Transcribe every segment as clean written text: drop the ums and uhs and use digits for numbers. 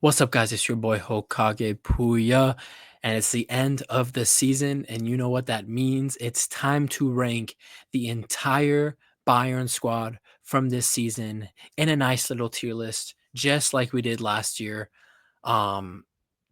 What's up, guys? It's your boy Hokage Puya, and it's the end of the season. And you know what that means? It's time to rank the entire Bayern squad from this season in a nice little tier list, just like we did last year. Um,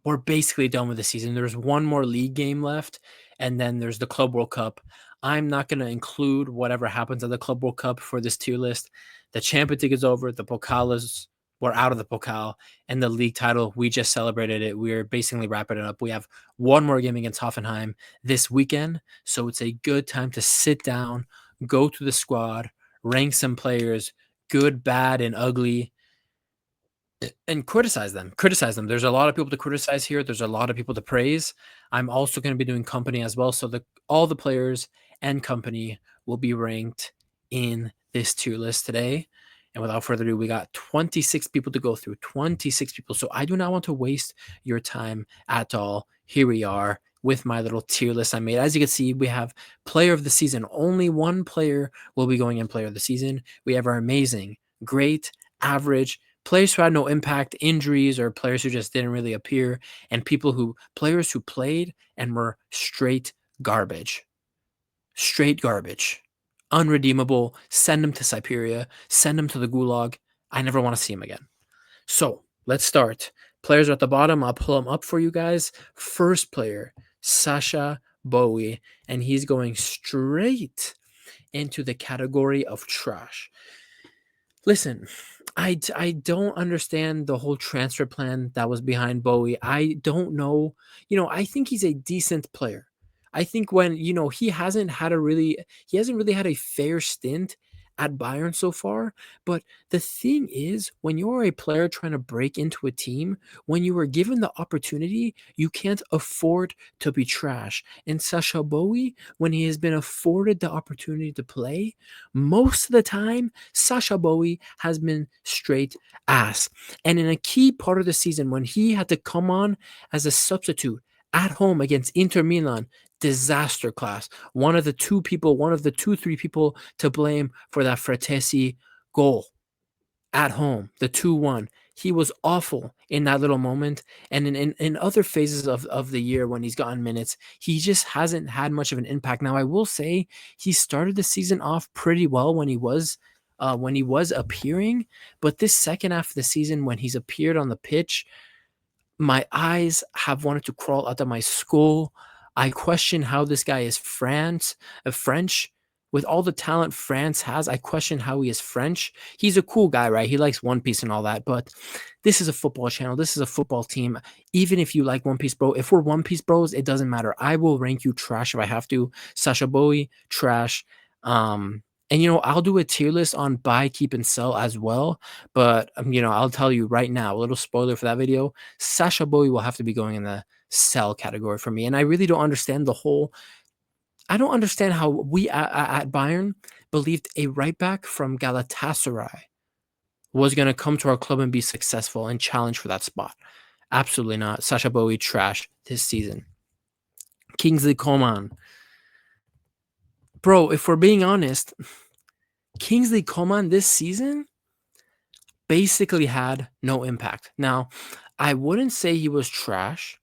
we're basically done with the season. There's one more league game left, and then there's the Club World Cup. I'm not going to include whatever happens at the Club World Cup for this tier list. The Champions League is over. The Pokal is we're out of the Pokal, and the league title, we just celebrated it. We're basically wrapping it up. We have one more game against Hoffenheim this weekend, so it's a good time to sit down, go to the squad, rank some players, good, bad, and ugly, and criticize them. Criticize them. There's a lot of people to criticize here. There's a lot of people to praise. I'm also going to be doing company as well. So all the players and company will be ranked in this tier list today. And without further ado, we got 26 people to go through. 26 people. So I do not want to waste your time at all. Here we are with my little tier list I made. As you can see, we have player of the season. Only one player will be going in player of the season. We have our amazing, great, average, players who had no impact, injuries, or players who just didn't really appear, and players who played and were straight garbage. Straight garbage. Unredeemable. Send them to Siberia. Send them to the gulag. I never want to see them again. So let's start. Players are at the bottom. I'll pull them up for you guys. First player, Sasha Bowie, and he's going straight into the category of trash. Listen, I don't understand the whole transfer plan that was behind Bowie. I don't know. I think he's a decent player. I think when, he hasn't really had a fair stint at Bayern so far. But the thing is, when you're a player trying to break into a team, when you are given the opportunity, you can't afford to be trash. And Sasha Bowie, when he has been afforded the opportunity to play, most of the time, Sasha Bowie has been straight ass. And in a key part of the season, when he had to come on as a substitute at home against Inter Milan, disaster class. One of the two, three people to blame for that Fratesi goal at home, the 2-1. He was awful in that little moment. And in other phases of the year when he's gotten minutes, he just hasn't had much of an impact. Now, I will say he started the season off pretty well when he was appearing. But this second half of the season, when he's appeared on the pitch, my eyes have wanted to crawl out of my skull. I question how this guy is French. With all the talent France has, I question how he is French. He's a cool guy, right? He likes One Piece and all that, but this is a football channel. This is a football team. Even if you like One Piece, bro, if we're One Piece bros, it doesn't matter. I will rank you trash if I have to. Sasha Bowie, trash. And, I'll do a tier list on buy, keep, and sell as well. But, I'll tell you right now, a little spoiler for that video, Sasha Bowie will have to be going in the sell category for me. And I really don't understand I don't understand how we at Bayern believed a right back from Galatasaray was going to come to our club and be successful and challenge for that spot. Absolutely not. Sasha Bowie, trash this season. Kingsley Coman. Bro, if we're being honest, Kingsley Coman this season basically had no impact. Now, I wouldn't say he was trash.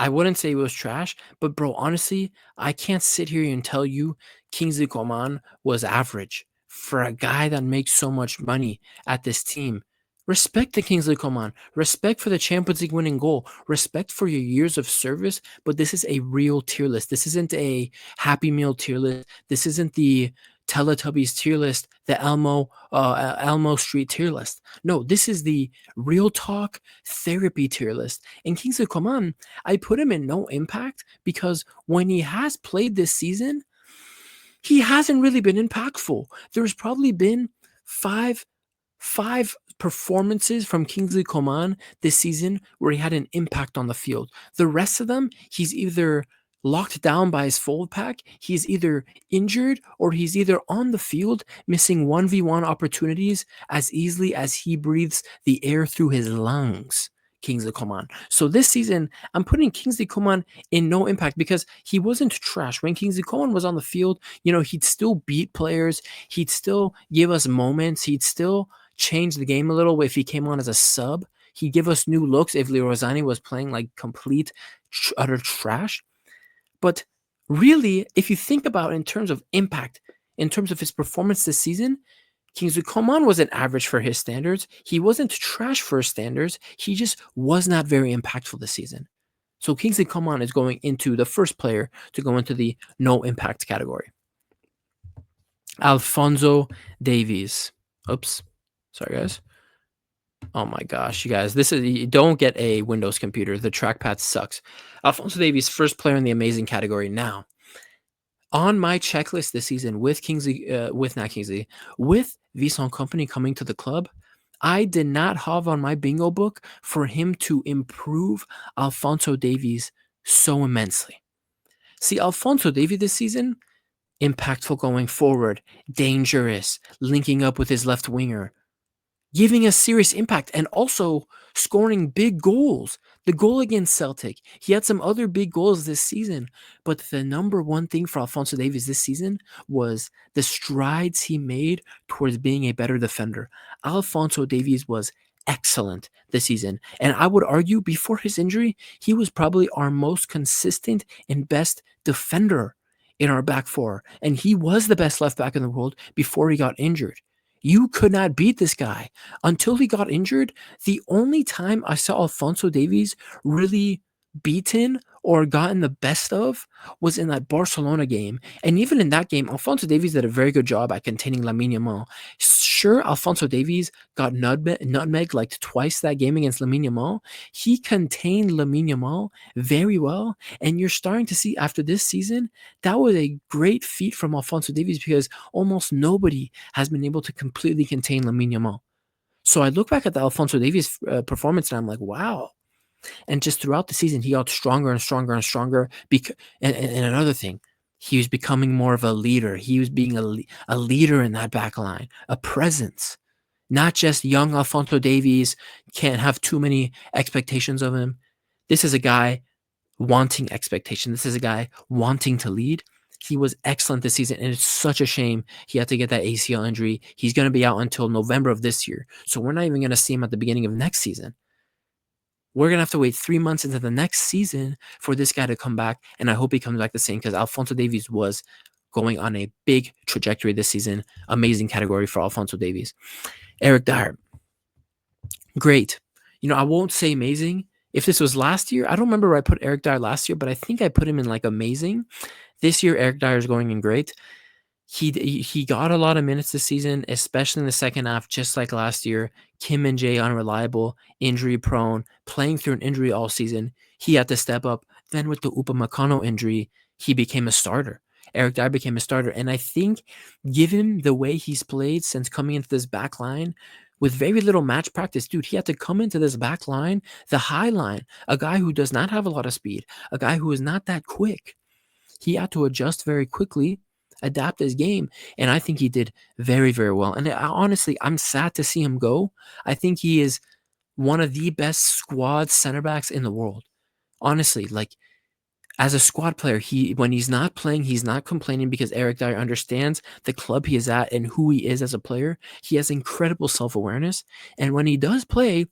But bro, honestly, I can't sit here and tell you Kingsley Coman was average for a guy that makes so much money at this team. Respect the Kingsley Coman. Respect for the Champions League winning goal. Respect for your years of service. But this is a real tier list. This isn't a Happy Meal tier list. This isn't the Teletubbies tier list, the Elmo Street tier list. No, this is the real talk therapy tier list. And Kingsley Coman, I put him in no impact because when he has played this season, he hasn't really been impactful. There's probably been five performances from Kingsley Coman this season where he had an impact on the field. The rest of them, he's either locked down by his forward pack, he's either injured, or he's either on the field missing 1v1 opportunities as easily as he breathes the air through his lungs. Kingsley Coman. So this season, I'm putting Kingsley Coman in no impact because he wasn't trash. When Kingsley Coman was on the field, he'd still beat players. He'd still give us moments. He'd still change the game a little if he came on as a sub. He'd give us new looks if Leroy Sané was playing like complete utter trash. But really, if you think about it in terms of impact, in terms of his performance this season, Kingsley Coman wasn't average for his standards. He wasn't trash for his standards. He just was not very impactful this season. So Kingsley Coman is going into the first player to go into the no impact category. Alphonso Davies. Oops. Sorry, guys. Oh my gosh, you guys. You don't get a Windows computer. The trackpad sucks. Alphonso Davies, first player in the amazing category. Now, on my checklist this season with with Vincent Kompany coming to the club, I did not have on my bingo book for him to improve Alphonso Davies so immensely. See, Alphonso Davies this season, impactful going forward, dangerous, linking up with his left winger, giving a serious impact, and also scoring big goals. The goal against Celtic, he had some other big goals this season, but the number one thing for Alphonso Davies this season was the strides he made towards being a better defender. Alphonso Davies was excellent this season, and I would argue before his injury, he was probably our most consistent and best defender in our back four, and he was the best left back in the world before he got injured. You could not beat this guy until he got injured. The only time I saw Alphonso Davies really beaten or gotten the best of was in that Barcelona game. And even in that game, Alphonso Davies did a very good job at containing Lamine Yamal. Sure, Alphonso Davies got nutmeg like twice that game against Lamine Yamal. He contained Lamine Yamal very well. And you're starting to see after this season, that was a great feat from Alphonso Davies because almost nobody has been able to completely contain Lamine Yamal. So I look back at the Alphonso Davies performance and I'm like, wow. And just throughout the season, he got stronger and stronger and stronger. And another thing, he was becoming more of a leader. He was being a leader in that back line, a presence. Not just young Alphonso Davies, can't have too many expectations of him. This is a guy wanting expectation. This is a guy wanting to lead. He was excellent this season, and it's such a shame he had to get that ACL injury. He's going to be out until November of this year. So we're not even going to see him at the beginning of next season. We're going to have to wait 3 months into the next season for this guy to come back, and I hope he comes back the same because Alphonso Davies was going on a big trajectory this season. Amazing category for Alphonso Davies. Eric Dyer, great. I won't say amazing. If this was last year, I don't remember where I put Eric Dyer last year, but I think I put him in like amazing. This year, Eric Dyer is going in great. He got a lot of minutes this season, especially in the second half, just like last year. Kim and Jay unreliable, injury prone, playing through an injury all season. He had to step up. Then with the Upamecano injury, he became a starter. Eric Dyer became a starter. And I think given the way he's played since coming into this back line, with very little match practice, dude, he had to come into this back line, the high line, a guy who does not have a lot of speed, a guy who is not that quick. He had to adjust very quickly, adapt his game, and I think he did very, very well. And honestly, I'm sad to see him go. I think he is one of the best squad center backs in the world. Honestly, like as a squad player, when he's not playing, he's not complaining because Eric Dyer understands the club he is at and who he is as a player. He has incredible self-awareness. And when he does play,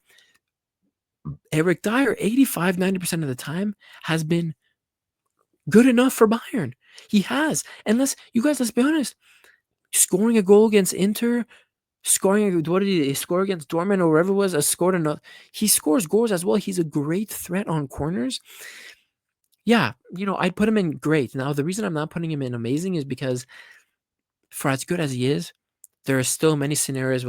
Eric Dyer, 85, 90% of the time, has been good enough for Bayern. He has. And let's be honest. Scoring a goal against Inter, what did he score against Dortmund or wherever it was? He scores goals as well. He's a great threat on corners. Yeah, I'd put him in great. Now, the reason I'm not putting him in amazing is because for as good as he is, there are still many scenarios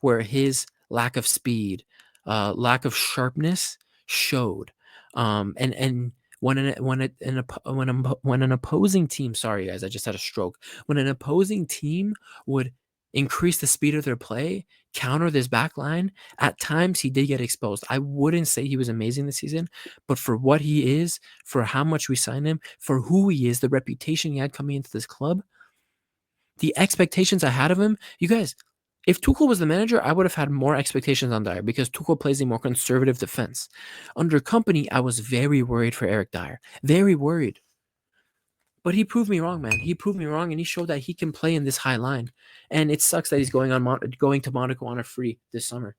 where his lack of speed, lack of sharpness showed. And when an opposing team, sorry guys, I just had a stroke. When an opposing team would increase the speed of their play, counter this back line, at times he did get exposed. I wouldn't say he was amazing this season, but for what he is, for how much we signed him, for who he is, the reputation he had coming into this club, the expectations I had of him, you guys, if Tuchel was the manager, I would have had more expectations on Dyer because Tuchel plays a more conservative defense. Under Kompany, I was very worried for Eric Dyer. Very worried. But he proved me wrong, man. He proved me wrong, and he showed that he can play in this high line. And it sucks that he's going to Monaco on a free this summer.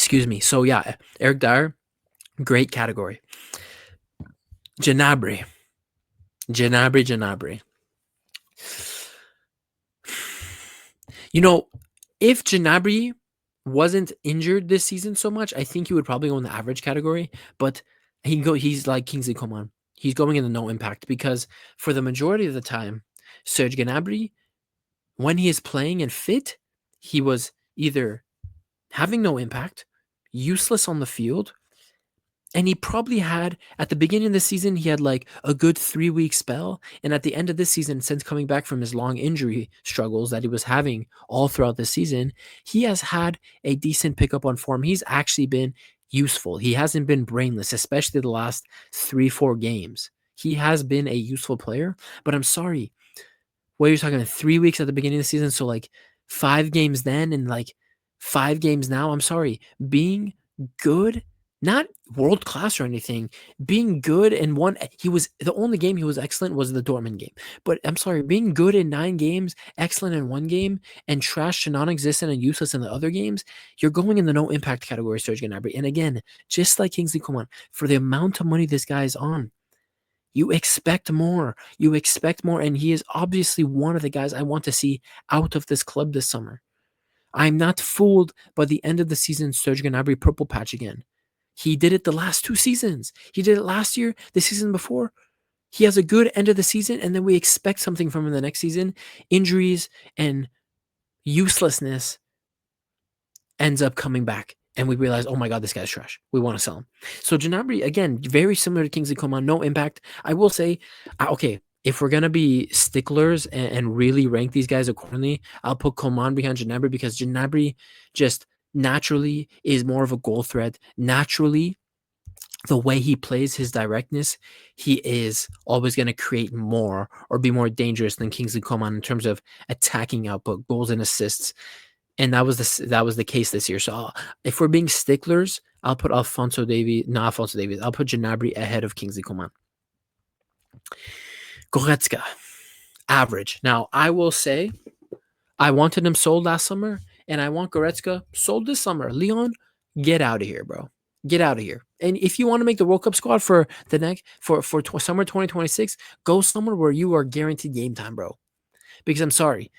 Excuse me. So yeah, Eric Dyer, great category. Gnabry. You know, if Gnabry wasn't injured this season so much, I think he would probably go in the average category. But he's like Kingsley Coman. He's going in the no impact because for the majority of the time, Serge Gnabry, when he is playing and fit, he was either having no impact, useless on the field, and he probably had, at the beginning of the season, he had like a good 3 week spell. And at the end of this season, since coming back from his long injury struggles that he was having all throughout the season, he has had a decent pickup on form. He's actually been useful. He hasn't been brainless, especially the last 3, 4 games. He has been a useful player, but I'm sorry. What are you talking about? 3 weeks at the beginning of the season? So like 5 games then and like 5 games now? I'm sorry. Being good, not world class or anything, being good in one, he was the only game he was excellent was the Dortmund game. But I'm sorry, being good in 9 games, excellent in one game, and trash to non-existent and useless in the other games, you're going in the no impact category, Serge Gnabry. And again, just like Kingsley Coman, for the amount of money this guy is on, you expect more. You expect more. And he is obviously one of the guys I want to see out of this club this summer. I'm not fooled by the end of the season Serge Gnabry purple patch again. He did it the last 2 seasons. He did it last year, the season before. He has a good end of the season, and then we expect something from him the next season. Injuries and uselessness ends up coming back. And we realize, oh my God, this guy's trash. We want to sell him. So Gnabry, again, very similar to Kingsley Coman, no impact. I will say, okay, if we're gonna be sticklers and really rank these guys accordingly, I'll put Coman behind Gnabry because Gnabry just naturally is more of a goal threat. Naturally, the way he plays, his directness, he is always going to create more or be more dangerous than Kingsley Coman in terms of attacking output, goals and assists. And that was the case this year. So if we're being sticklers, I'll put Alphonso Davies. I'll put Gnabry ahead of Kingsley Coman. Goretzka, average. Now I will say, I wanted him sold last summer, and I want Goretzka sold this summer. Leon, get out of here, bro. Get out of here. And if you want to make the World Cup squad for the next summer 2026, go somewhere where you are guaranteed game time, bro. Because I'm sorry,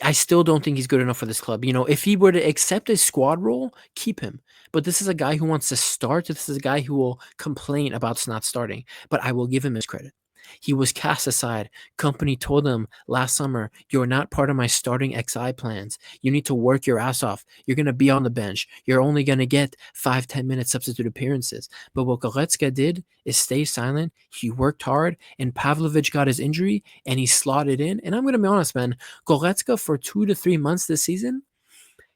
I still don't think he's good enough for this club. You know, if he were to accept a squad role, keep him. But this is a guy who wants to start. This is a guy who will complain about not starting. But I will give him his credit. He was cast aside. Company told him last summer, you're not part of my starting XI plans. You need to work your ass off. You're going to be on the bench. You're only going to get 5-10 minute substitute appearances. But what Goretzka did is stay silent. He worked hard, and Pavlovich got his injury, and he slotted in. And I'm going to be honest, man, Goretzka for 2 to 3 months this season,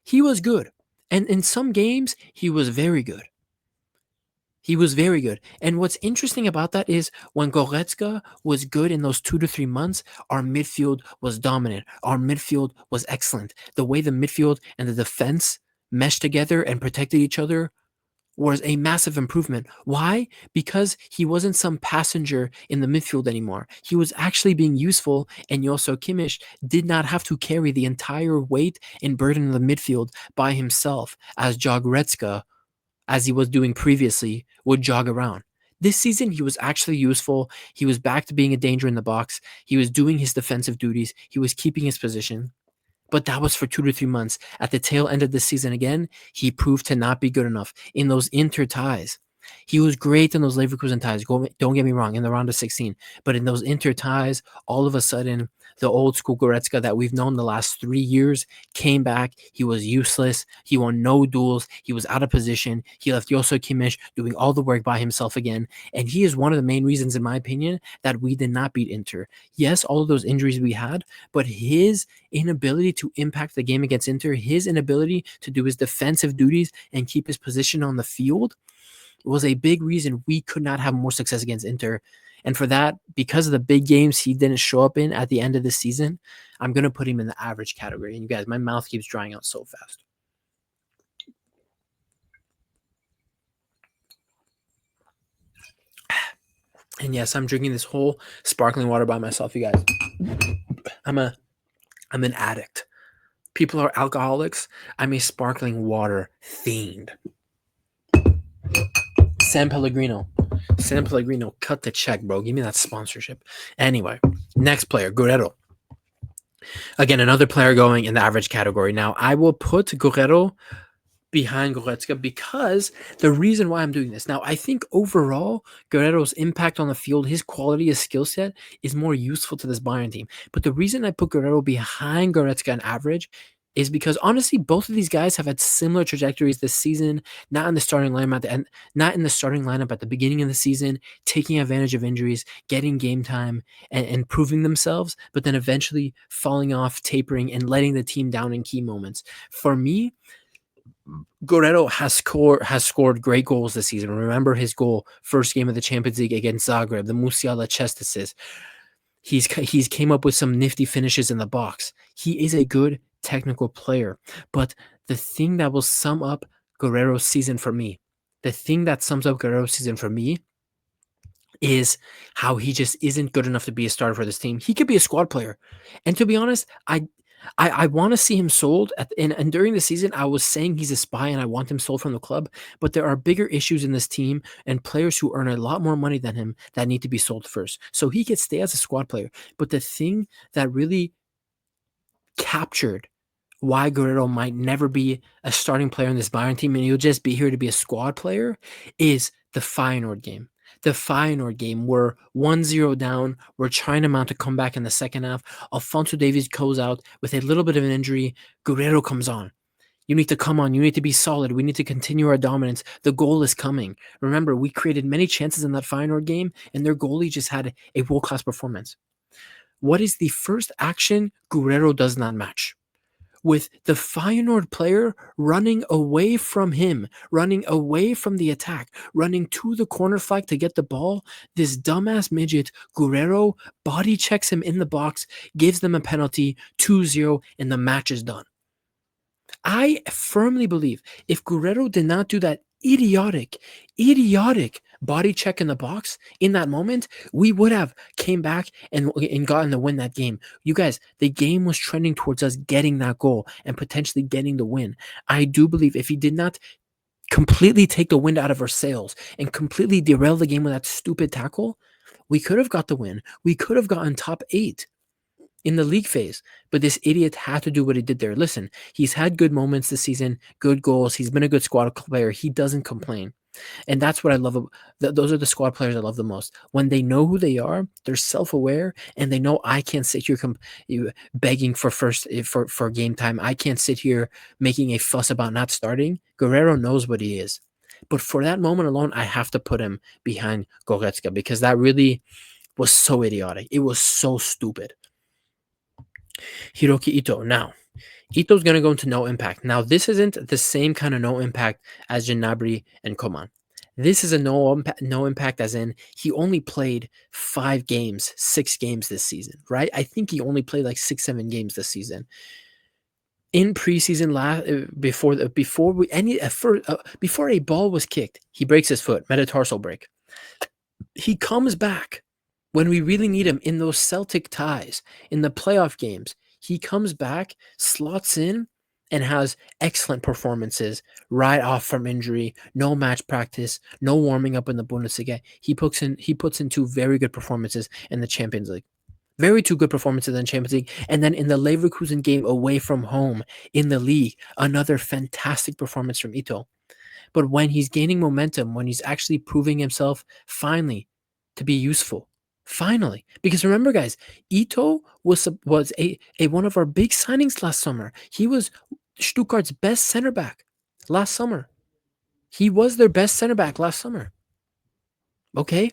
he was good. And in some games, he was very good. He was very good. And what's interesting about that is when Goretzka was good in those 2 to 3 months, our midfield was dominant. Our midfield was excellent. The way the midfield and the defense meshed together and protected each other was a massive improvement. Why? Because he wasn't some passenger in the midfield anymore. He was actually being useful, and Joso Kimmich did not have to carry the entire weight and burden of the midfield by himself, as Goretzka, as he was doing previously, would jog around. This season, he was actually useful. He was back to being a danger in the box. He was doing his defensive duties. He was keeping his position. But that was for 2 to 3 months. At the tail end of the season again, he proved to not be good enough. In those Inter ties, he was great in those Leverkusen ties. Don't get me wrong, in the round of 16. But in those Inter ties, all of a sudden, the old school Goretzka that we've known the last 3 years came back. He was useless. He won no duels. He was out of position. He left Joso Kimmich doing all the work by himself again. And he is one of the main reasons, in my opinion, that we did not beat Inter. Yes, all of those injuries we had, but his inability to impact the game against Inter, his inability to do his defensive duties and keep his position on the field was a big reason we could not have more success against Inter. And for that, because of the big games he didn't show up in at the end of the season, I'm going to put him in the average category. And you guys, my mouth keeps drying out so fast. And yes, I'm drinking this whole sparkling water by myself, you guys. I'm an addict. people are alcoholics. I'm a sparkling water fiend. San Pellegrino. San Pellegrino, cut the check, bro. Give me that sponsorship. Anyway, next player, Guerrero. Again, another player going in the average category. Now, I will put Guerrero behind Goretzka because the reason why I'm doing this. Now, I think overall, Guerrero's impact on the field, his quality, his skill set is more useful to this Bayern team. But the reason I put Guerrero behind Goretzka on average is because honestly, both of these guys have had similar trajectories this season, not in the starting lineup at the end, not in the starting lineup at the beginning of the season, taking advantage of injuries, getting game time, and proving themselves, but then eventually falling off, tapering, and letting the team down in key moments. For me, Guerrero has scored great goals this season. Remember his goal, first game of the Champions League against Zagreb, the Musiala chest assist. He's came up with some nifty finishes in the box. He is a good technical player. But the thing that will sum up Guerrero's season for me, is how he just isn't good enough to be a starter for this team. He could be a squad player. And to be honest, I want to see him sold. And during the season, I was saying he's a spy and I want him sold from the club. But there are bigger issues in this team and players who earn a lot more money than him that need to be sold first. So he could stay as a squad player. But the thing that really captured why Guerrero might never be a starting player in this Bayern team and he'll just be here to be a squad player is the Feyenoord game. The Feyenoord game, we're 1-0 down. We're trying to mount a comeback in the second half. Alphonso Davies goes out with a little bit of an injury. Guerrero comes on. You need to come on. You need to be solid. We need to continue our dominance. The goal is coming. Remember, we created many chances in that Feyenoord game, and their goalie just had a world-class performance. What is the first action Guerrero does not match? With the Feyenoord player running away from him, running away from the attack, running to the corner flag to get the ball, this dumbass midget, Guerrero, body checks him in the box, gives them a penalty, 2-0, and the match is done. I firmly believe if Guerrero did not do that idiotic body check in the box in that moment, we would have came back and gotten to win that game. You guys, the game was trending towards us getting that goal and potentially getting the win. I do believe if he did not completely take the wind out of our sails and completely derail the game with that stupid tackle, we could have got the win. We could have gotten top 8 in the league phase, but this idiot had to do what he did there. Listen, he's had good moments this season, good goals. He's been a good squad player. He doesn't complain. And that's what I love. Those are the squad players I love the most. When they know who they are, they're self-aware, and they know I can't sit here begging for game time. I can't sit here making a fuss about not starting. Guerrero knows what he is. But for that moment alone, I have to put him behind Goretzka because that really was so idiotic. It was so stupid. Hiroki Ito. Now, Ito's going to go into no impact. Now, this isn't the same kind of no impact as Gnabry and Coman. This is a no impact as in he only played 5 games, 6 games this season, right? I think he only played like 6, 7 games this season. In preseason, before a ball was kicked, he breaks his foot, metatarsal break. He comes back when we really need him in those Celtic ties, in the playoff games. He comes back, slots in, and has excellent performances right off from injury. No match practice, no warming up in the Bundesliga. He puts in 2 very good performances in the Champions League. 2 good performances in the Champions League. And then in the Leverkusen game away from home in the league, another fantastic performance from Ito. But when he's gaining momentum, when he's actually proving himself finally to be useful, finally, because remember, guys, Ito was a one of our big signings last summer. He was Stuttgart's best center back last summer. He was their best center back last summer. Okay?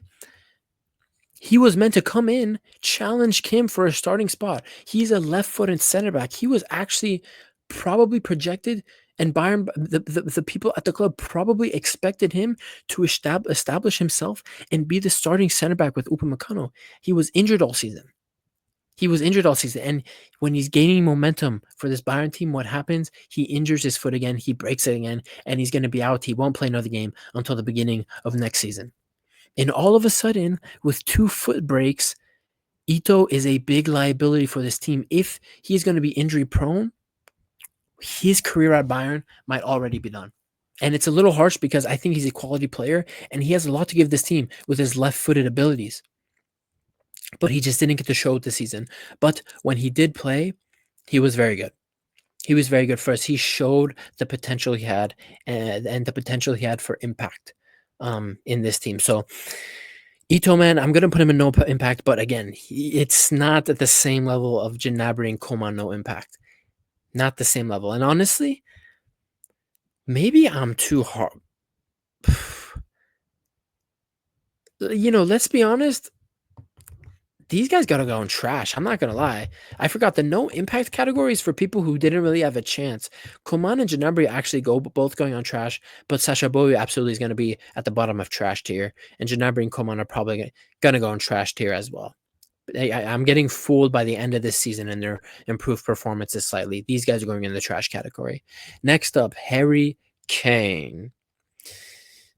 He was meant to come in, challenge Kim for a starting spot. He's a left-footed center back. He was actually probably projected, and Bayern, the people at the club probably expected him to establish himself and be the starting center back with Upamecano. He was injured all season. And when he's gaining momentum for this Bayern team, what happens? He injures his foot again, he breaks it again, and he's going to be out. He won't play another game until the beginning of next season. And all of a sudden, with 2 foot breaks, Ito is a big liability for this team. If he's going to be injury prone, his career at Bayern might already be done. And it's a little harsh because I think he's a quality player and he has a lot to give this team with his left-footed abilities. But he just didn't get to show it this season. But when he did play, he was very good. He was very good for us. He showed the potential he had and the potential he had for impact in this team. So Ito, man, I'm gonna put him in no impact, but again, it's not at the same level of Gnabry and Coman no impact. Not the same level. And honestly, maybe I'm too hard. Let's be honest. These guys gotta go in trash. I'm not gonna lie. I forgot the no impact categories for people who didn't really have a chance. Coman and Gnabry actually both going on trash, but Sacha Boey absolutely is gonna be at the bottom of trash tier, and Gnabry and Coman are probably gonna go in trash tier as well. I'm getting fooled by the end of this season and their improved performances slightly. These guys are going in the trash category. Next up, Harry Kane.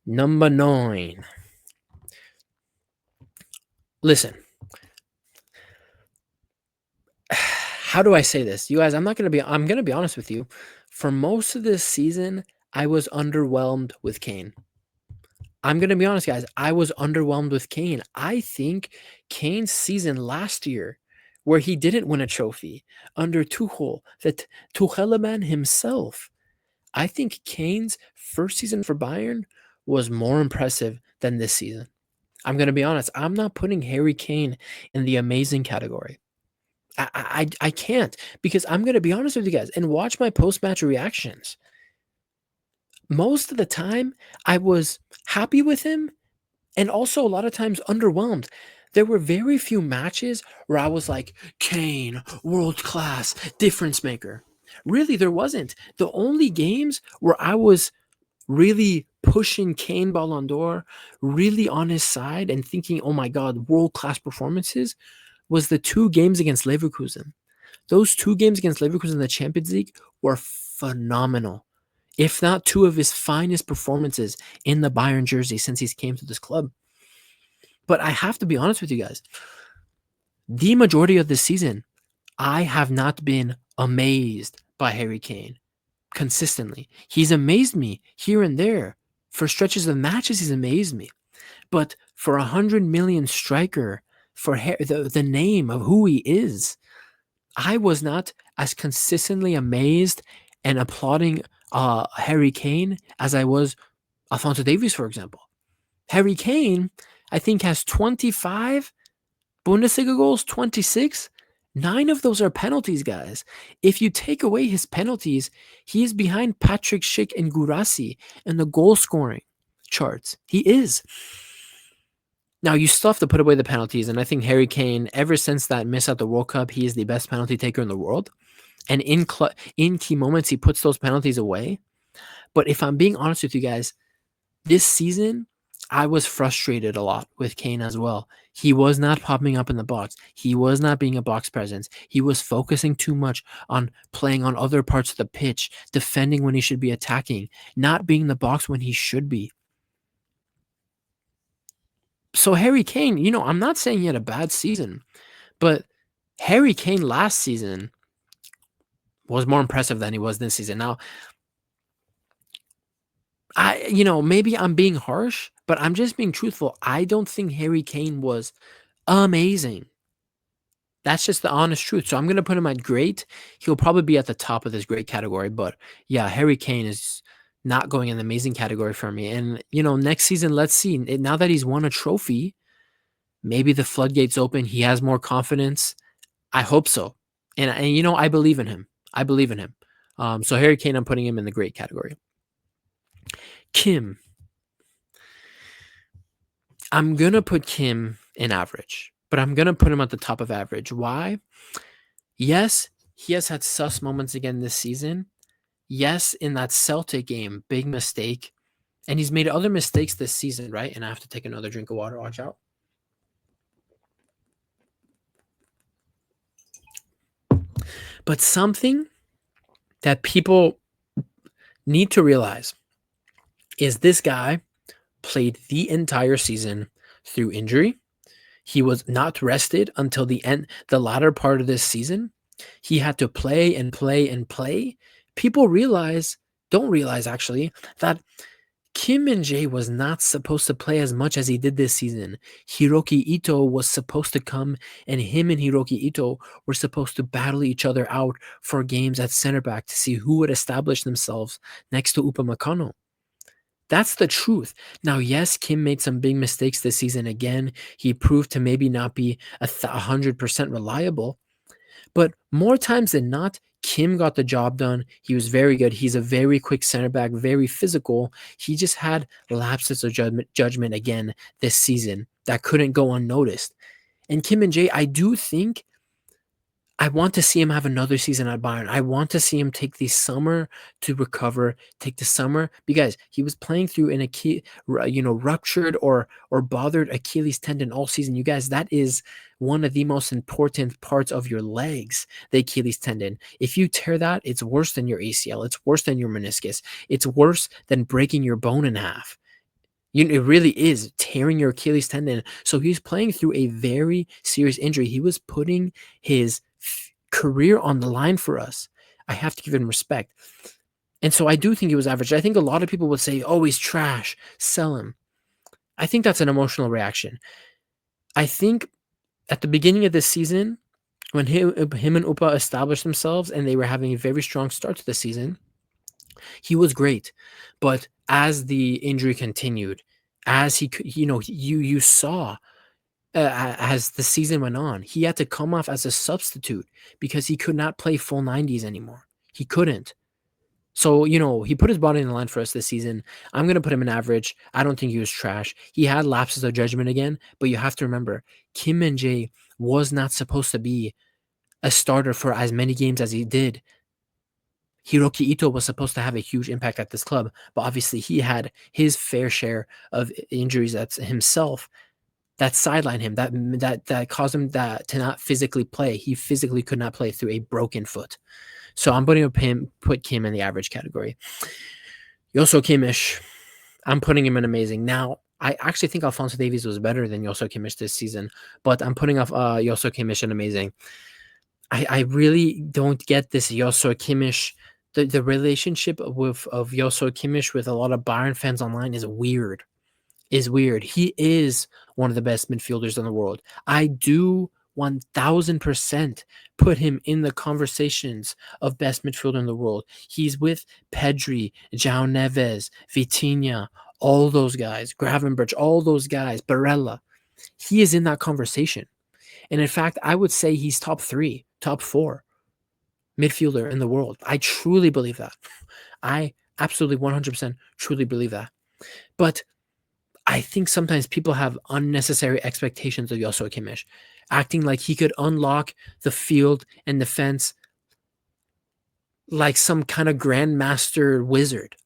Number 9. Listen. How do I say this? You guys, I'm going to be honest with you. For most of this season, I was underwhelmed with Kane. I'm going to be honest, guys. I was underwhelmed with Kane. I think Kane's season last year, where he didn't win a trophy under Tuchel, that Tucheleman himself, I think Kane's first season for Bayern was more impressive than this season. I'm going to be honest. I'm not putting Harry Kane in the amazing category. I can't, because I'm going to be honest with you guys and watch my post-match reactions. Most of the time, I was happy with him and also a lot of times underwhelmed. There were very few matches where I was like, Kane, world class, difference maker. Really, there wasn't. The only games where I was really pushing Kane Ballon d'Or, really on his side and thinking, oh my God, world class performances, was the 2 games against Leverkusen. Those 2 games against Leverkusen in the Champions League were phenomenal. If not 2 of his finest performances in the Bayern jersey since he's came to this club. But I have to be honest with you guys. The majority of this season, I have not been amazed by Harry Kane consistently. He's amazed me here and there. For stretches of matches, he's amazed me. But for 100 million striker, for the name of who he is, I was not as consistently amazed and applauding Harry Kane as I was Alphonso Davies, for example. Harry Kane, I think, has 25 Bundesliga goals, 26. 9 of those are penalties, guys. If you take away his penalties, he is behind Patrick Schick and Guirassy in the goal scoring charts. He is. Now, you still have to put away the penalties, and I think Harry Kane, ever since that miss at the World Cup, he is the best penalty taker in the world. And in key moments, he puts those penalties away. But if I'm being honest with you guys, this season, I was frustrated a lot with Kane as well. He was not popping up in the box. He was not being a box presence. He was focusing too much on playing on other parts of the pitch, defending when he should be attacking, not being in the box when he should be. So Harry Kane, I'm not saying he had a bad season, but Harry Kane last season was more impressive than he was this season. Now, maybe I'm being harsh, but I'm just being truthful. I don't think Harry Kane was amazing. That's just the honest truth. So I'm going to put him at great. He'll probably be at the top of this great category, but yeah, Harry Kane is not going in the amazing category for me. And, next season, let's see. Now that he's won a trophy, maybe the floodgates open. He has more confidence. I hope so. And I believe in him. I believe in him. So Harry Kane, I'm putting him in the great category. Kim. I'm going to put Kim in average, but I'm going to put him at the top of average. Why? Yes, he has had sus moments again this season. Yes, in that Celtic game, big mistake. And he's made other mistakes this season, right? And I have to take another drink of water. Watch out. But something that people need to realize is this guy played the entire season through injury. He was not rested until the latter part of this season. He had to play and play and play People don't realize actually, that Kim Min Jae was not supposed to play as much as he did this season. Hiroki Ito was supposed to come, and him and Hiroki Ito were supposed to battle each other out for games at center back to see who would establish themselves next to Upamecano. That's the truth. Now, yes, Kim made some big mistakes this season again. He proved to maybe not be 100% reliable, but more times than not, Kim got the job done. He was very good. He's a very quick center back, very physical. He just had lapses of judgment again this season that couldn't go unnoticed. And Kim and Jay, I do think I want to see him have another season at Bayern. I want to see him take the summer to recover, take the summer because he was playing through an ruptured or bothered Achilles tendon all season. You guys, that is one of the most important parts of your legs, the Achilles tendon. If you tear that, it's worse than your ACL. It's worse than your meniscus. It's worse than breaking your bone in half. It really is tearing your Achilles tendon. So he's playing through a very serious injury. He was putting his career on the line for us. I have to give him respect. And so I do think he was average. I think a lot of people would say, oh, he's trash, sell him. I think that's an emotional reaction. I think at the beginning of this season, when him and Upa established themselves and they were having a very strong start to the season, he was great. But as the injury continued, as you saw as the season went on, he had to come off as a substitute because he could not play full 90s anymore. He couldn't. So, he put his body in the line for us this season. I'm going to put him in average. I don't think he was trash. He had lapses of judgment again, but you have to remember, Kim Min Jae was not supposed to be a starter for as many games as he did. Hiroki Ito was supposed to have a huge impact at this club, but obviously he had his fair share of injuries himself that sidelined him, that caused him to not physically play. He physically could not play through a broken foot. So I'm put Kim in the average category. Yoso Kimmich, I'm putting him in amazing. Now, I actually think Alphonso Davies was better than Yoso Kimmich this season, but I'm putting off Yoso Kimmich in amazing. I really don't get this Yoso Kimmich. The relationship of Yoso Kimmich with a lot of Bayern fans online is weird. He is one of the best midfielders in the world. I do 1000% put him in the conversations of best midfielder in the world. He's with Pedri, João Neves, Vitinha, all those guys, Gravenberch, all those guys, Barella. He is in that conversation. And in fact, I would say he's top 3, top 4 midfielder in the world. I truly believe that. I absolutely 100% truly believe that. But I think sometimes people have unnecessary expectations of Yoso Kimmich, acting like he could unlock the field and defense like some kind of grandmaster wizard.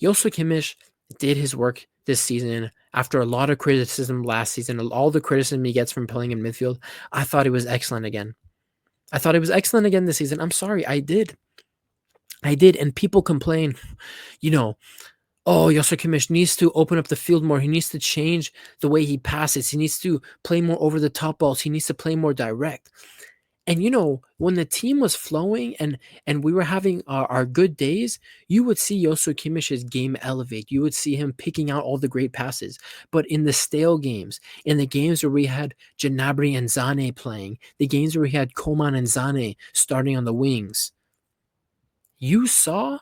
Yoso Kimmich did his work this season after a lot of criticism last season, all the criticism he gets from playing in midfield. I thought he was excellent again. This season. I'm sorry, I did. And people complain, oh, Yoso Kimmich needs to open up the field more. He needs to change the way he passes. He needs to play more over the top balls. He needs to play more direct. And when the team was flowing and we were having our good days, you would see Yoso Kimmich's game elevate. You would see him picking out all the great passes. But in the stale games, in the games where we had Gnabry and Zane playing, the games where we had Coman and Zane starting on the wings, you saw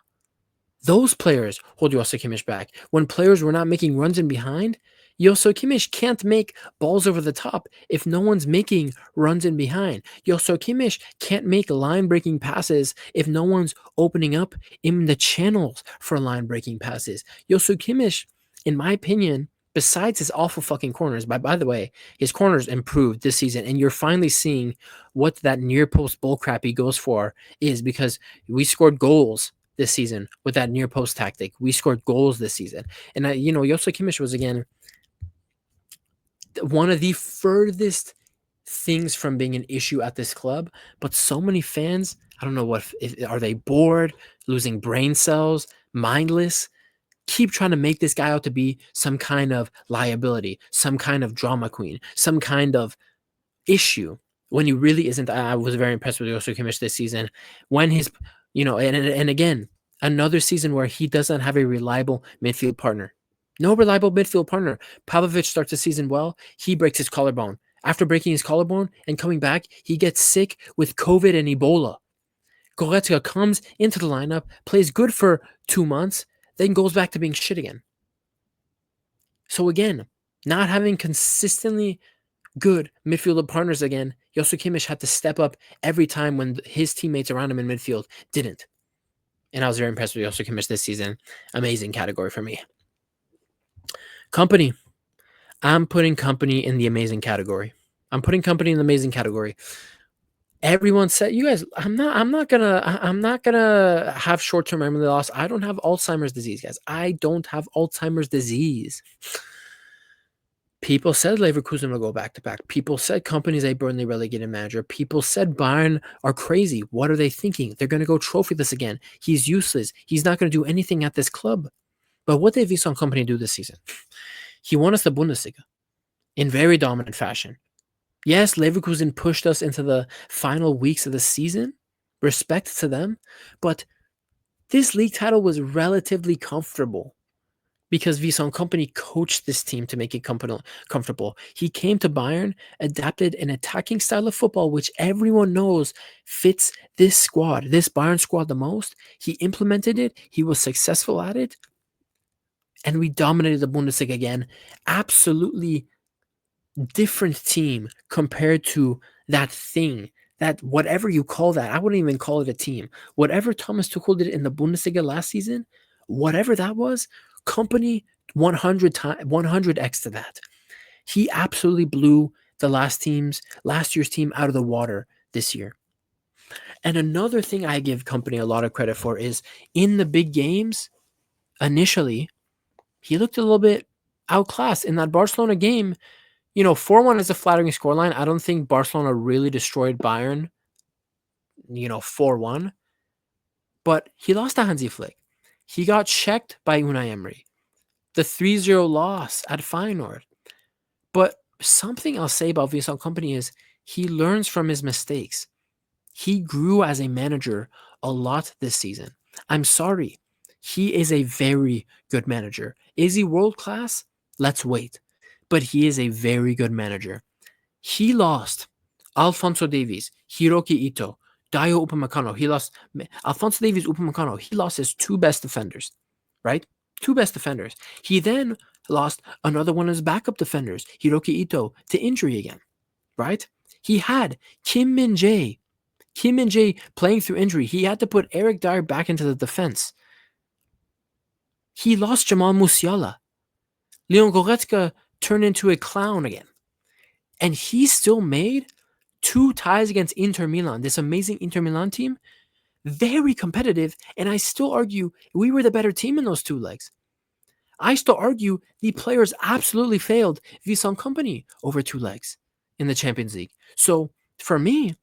those players hold Yoso Kimmich back. When players were not making runs in behind, Yoso Kimmich can't make balls over the top if no one's making runs in behind. Yoso Kimmich can't make line-breaking passes if no one's opening up in the channels for line-breaking passes. Yoso Kimmich, in my opinion, besides his awful fucking corners, by the way, his corners improved this season, and you're finally seeing what that near-post bullcrap he goes for is, because we scored goals this season with that near post tactic. We scored goals this season. And Yoso Kimmich was again one of the furthest things from being an issue at this club, but so many fans, I don't know are they bored, losing brain cells, mindless, keep trying to make this guy out to be some kind of liability, some kind of drama queen, some kind of issue, when he really isn't. I was very impressed with Yoso Kimmich this season. When And again, another season where he doesn't have a reliable midfield partner. No reliable midfield partner. Pavlovic starts the season well. He breaks his collarbone. After breaking his collarbone and coming back, he gets sick with COVID and Ebola. Goretzka comes into the lineup, plays good for 2 months, then goes back to being shit again. So again, not having consistently good midfielder partners again, Josu Kimmich had to step up every time when his teammates around him in midfield didn't. And I was very impressed with Josu Kimmich this season. Amazing category for me. Kompany. I'm putting Kompany in the amazing category. Everyone said, you guys, I'm not gonna have short-term memory loss. I don't have Alzheimer's disease, guys. I don't have Alzheimer's disease. People said Leverkusen will go back to back. People said Kompany's a Burnley relegated manager. People said Bayern are crazy. What are they thinking? They're going to go trophyless again. He's useless. He's not going to do anything at this club. But what did Vincent Kompany do this season? He won us the Bundesliga in very dominant fashion. Yes, Leverkusen pushed us into the final weeks of the season. Respect to them. But this league title was relatively comfortable, because Vincent Kompany coached this team to make it comfortable. He came to Bayern, adapted an attacking style of football, which everyone knows fits this squad, this Bayern squad the most. He implemented it. He was successful at it. And we dominated the Bundesliga again. Absolutely different team compared to that thing, that whatever you call that. I wouldn't even call it a team. Whatever Thomas Tuchel did in the Bundesliga last season, whatever that was, Kompany 100x to that. He absolutely blew the last year's team out of the water this year. And another thing I give Kompany a lot of credit for is in the big games, initially, he looked a little bit outclassed in that Barcelona game. 4-1 is a flattering scoreline. I don't think Barcelona really destroyed Bayern, 4-1. But he lost to Hansi Flick. He got checked by Unai Emery. The 3-0 loss at Feyenoord. But something I'll say about Vincent Kompany is he learns from his mistakes. He grew as a manager a lot this season. I'm sorry. He is a very good manager. Is he world class? Let's wait. But he is a very good manager. He lost Alphonso Davies, Hiroki Ito, Dayo Upamecano. He lost Alphonso Davies, Upamecano. He lost his two best defenders, right? Two best defenders. He then lost another one of his backup defenders, Hiroki Ito, to injury again, right? He had Kim Min-jae playing through injury. He had to put Eric Dyer back into the defense. He lost Jamal Musiala. Leon Goretzka turned into a clown again. And he still made 2 ties against Inter Milan, this amazing Inter Milan team, very competitive. And I still argue we were the better team in those 2 legs. I still argue the players absolutely failed Vincent Kompany over 2 legs in the Champions League. So for me,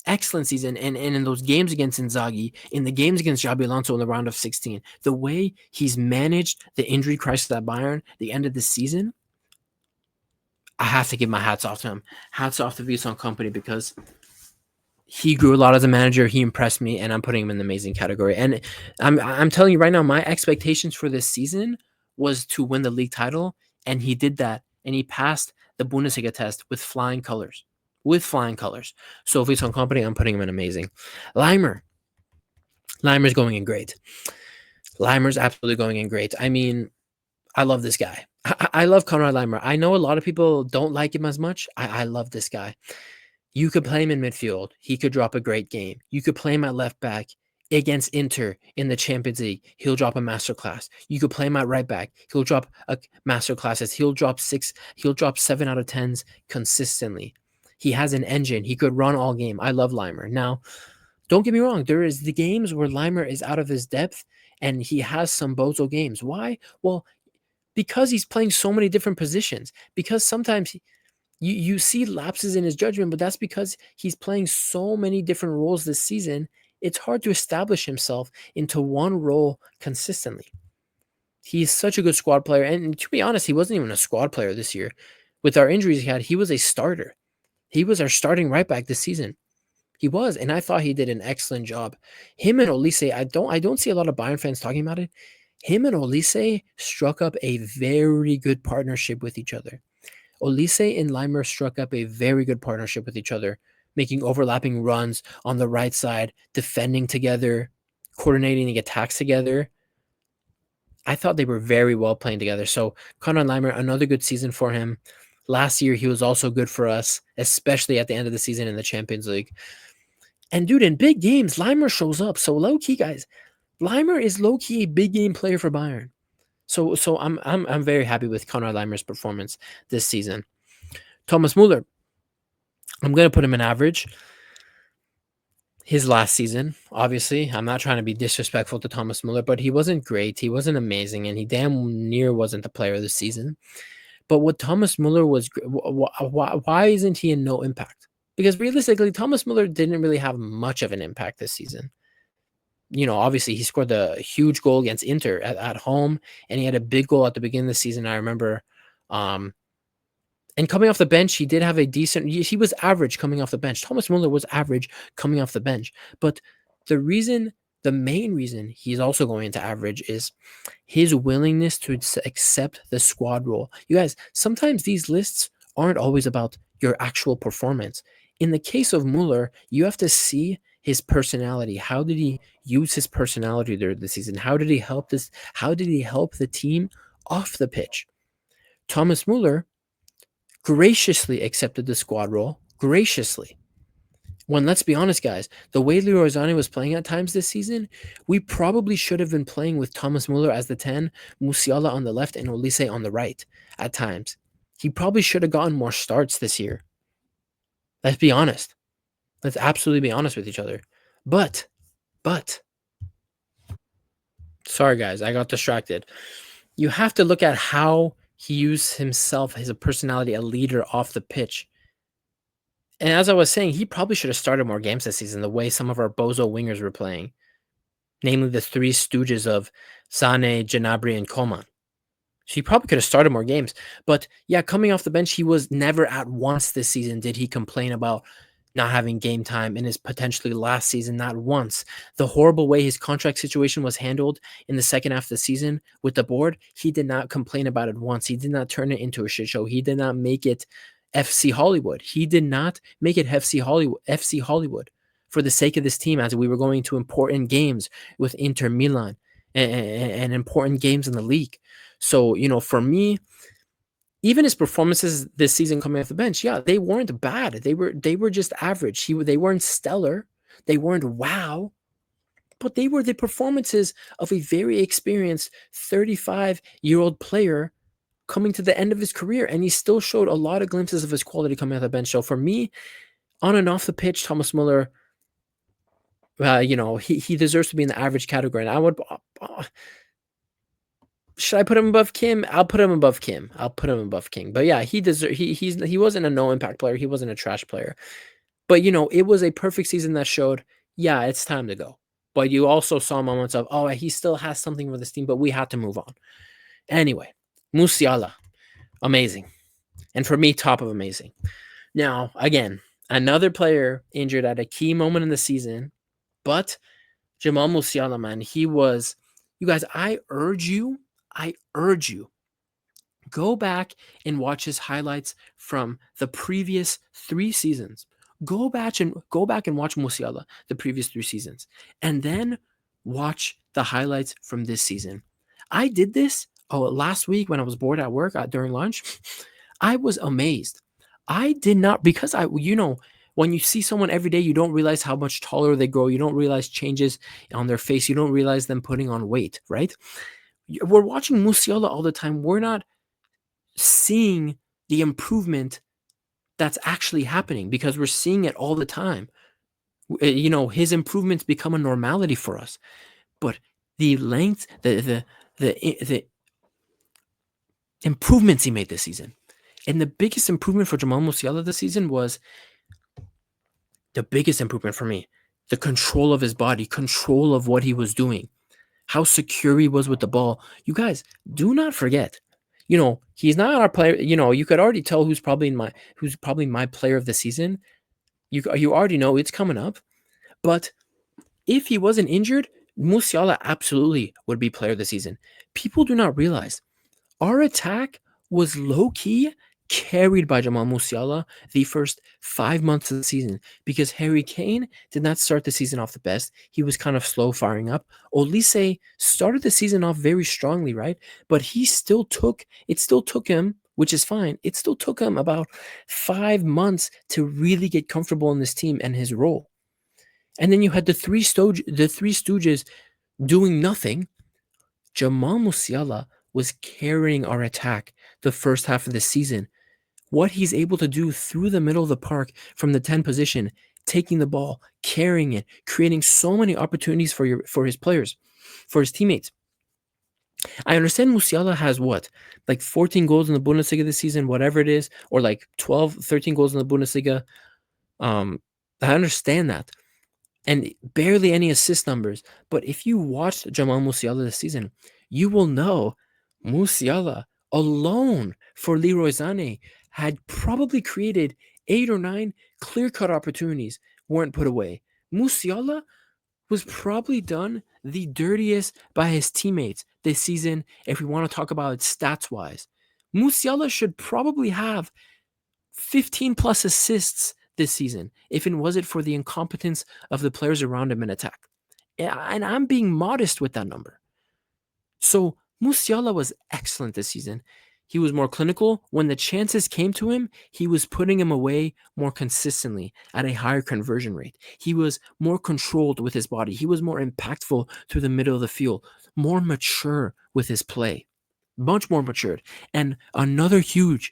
excellent season. And in those games against Inzaghi, in the games against Xabi Alonso in the round of 16, the way he's managed the injury crisis at Bayern, the end of the season, I have to give my hats off to him. Hats off to Vincent Kompany, because he grew a lot as a manager. He impressed me, and I'm putting him in the amazing category. And I'm telling you right now, my expectations for this season was to win the league title, and he did that. And he passed the Bundesliga test with flying colors. So Vincent Kompany, I'm putting him in amazing. Leimer's going in great. Leimer's absolutely going in great. I mean, I love this guy. I love Konrad Laimer. I know a lot of people don't like him as much. I love this guy. You could play him in midfield. He could drop a great game. You could play him at left back against Inter in the Champions League. He'll drop a masterclass. You could play him at right back. He'll drop a masterclasses. He'll drop 7 out of 10s consistently. He has an engine. He could run all game. I love Leimer. Now, don't get me wrong. There is the games where Leimer is out of his depth and he has some bozo games. Why? Well, because he's playing so many different positions. Because sometimes you see lapses in his judgment, but that's because he's playing so many different roles this season. It's hard to establish himself into one role consistently. He's such a good squad player. And to be honest, he wasn't even a squad player this year. With our injuries he had, he was a starter. He was our starting right back this season. He was, and I thought he did an excellent job. Him and Olise, I don't see a lot of Bayern fans talking about it. Him and Olise struck up a very good partnership with each other. Olise and Leimer struck up a very good partnership with each other, making overlapping runs on the right side, defending together, coordinating the attacks together. I thought they were very well playing together. So Conrad Leimer, another good season for him. Last year, he was also good for us, especially at the end of the season in the Champions League. And dude, in big games, Leimer shows up. So low key, guys, Leimer is low key a big game player for Bayern. So I'm very happy with Conrad Leimer's performance this season. Thomas Muller, I'm gonna put him in average. His last season, obviously, I'm not trying to be disrespectful to Thomas Muller, but he wasn't great. He wasn't amazing, and he damn near wasn't the player of the season. But what Thomas Muller was, why isn't he in no impact? Because realistically, Thomas Muller didn't really have much of an impact this season. Obviously, he scored the huge goal against Inter at home, and he had a big goal at the beginning of the season. I remember. And coming off the bench, he did have a decent. He was average coming off the bench. Thomas Muller was average coming off the bench. But the main reason he's also going into average is his willingness to accept the squad role. You guys, sometimes these lists aren't always about your actual performance. In the case of Muller, you have to see his personality. How did he use his personality during the season? How did he help this? How did he help the team off the pitch? Thomas Muller graciously accepted the squad role. Graciously. When, let's be honest, guys, the way Leroy Sané was playing at times this season, we probably should have been playing with Thomas Muller as the 10, Musiala on the left, and Olise on the right at times. He probably should have gotten more starts this year. Let's be honest. Let's absolutely be honest with each other. But, sorry, guys, I got distracted. You have to look at how he used himself as a personality, a leader off the pitch. And as I was saying, he probably should have started more games this season, the way some of our bozo wingers were playing, namely the three stooges of Sane, Gnabry, and Coman. So he probably could have started more games. But yeah, coming off the bench, he was never at once this season did he complain about not having game time in his potentially last season, not once. The horrible way his contract situation was handled in the second half of the season with the board, he did not complain about it once. He did not turn it into a shit show. He did not make it FC Hollywood. He did not make it FC Hollywood for the sake of this team as we were going to important games with Inter Milan and important games in the league. So, for me, even his performances this season coming off the bench, yeah, they weren't bad. They were just average. They weren't stellar. They weren't wow. But they were the performances of a very experienced 35-year-old player coming to the end of his career, and he still showed a lot of glimpses of his quality coming off the bench. So for me, on and off the pitch, Thomas Muller, he deserves to be in the average category. And I would, should I put him above Kim? I'll put him above Kim. I'll put him above King. But yeah, he wasn't a no impact player. He wasn't a trash player. But it was a perfect season that showed, yeah, it's time to go. But you also saw moments of, oh, he still has something for this team, but we had to move on. Anyway, Musiala, amazing. And for me, top of amazing. Now, again, another player injured at a key moment in the season, but Jamal Musiala, man, he was, you guys, I urge you, go back and watch his highlights from the previous 3 seasons. Go back and watch Musiala the previous 3 seasons, and then watch the highlights from this season. I did this last week when I was bored at work during lunch. I was amazed. I did not, because when you see someone every day, you don't realize how much taller they grow. You don't realize changes on their face. You don't realize them putting on weight, right? We're watching Musiala all the time. We're not seeing the improvement that's actually happening because we're seeing it all the time. His improvements become a normality for us. But the length, the improvements he made this season, and the biggest improvement for Jamal Musiala this season was the biggest improvement for me. The control of his body, control of what he was doing, how secure he was with the ball. You guys, do not forget, he's not our player. You could already tell who's probably my player of the season. You already know it's coming up. But if he wasn't injured, Musiala absolutely would be player of the season. People do not realize our attack was low key carried by Jamal Musiala the first 5 months of the season because Harry Kane did not start the season off the best. He was kind of slow firing up. Olise started the season off very strongly, right? But it still took him, which is fine. It still took him about 5 months to really get comfortable in this team and his role. And then you had the three stooges doing nothing. Jamal Musiala was carrying our attack the first half of the season. What he's able to do through the middle of the park from the 10 position, taking the ball, carrying it, creating so many opportunities for his players, for his teammates. I understand Musiala has what? Like 14 goals in the Bundesliga this season, whatever it is, or like 12, 13 goals in the Bundesliga. I understand that. And barely any assist numbers. But if you watched Jamal Musiala this season, you will know Musiala alone for Leroy Sané had probably created 8 or 9 clear-cut opportunities weren't put away. Musiala was probably done the dirtiest by his teammates this season if we want to talk about it stats-wise. Musiala should probably have 15 plus assists this season if it wasn't for the incompetence of the players around him in attack. And I'm being modest with that number. So Musiala was excellent this season. He was more clinical. When the chances came to him, he was putting them away more consistently at a higher conversion rate. He was more controlled with his body. He was more impactful through the middle of the field, more mature with his play, much more matured. And another huge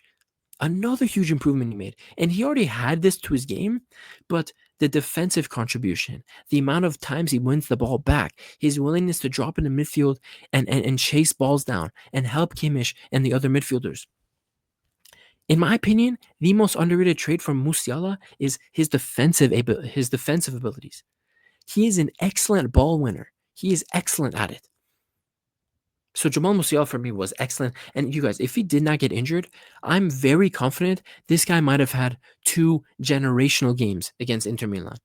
improvement he made. And he already had this to his game, but the defensive contribution, the amount of times he wins the ball back, his willingness to drop into midfield and chase balls down and help Kimmich and the other midfielders. In my opinion, the most underrated trait from Musiala is his defensive abilities. He is an excellent ball winner. He is excellent at it. So Jamal Musiala for me was excellent. And you guys, if he did not get injured, I'm very confident this guy might have had 2 generational games against Inter Milan.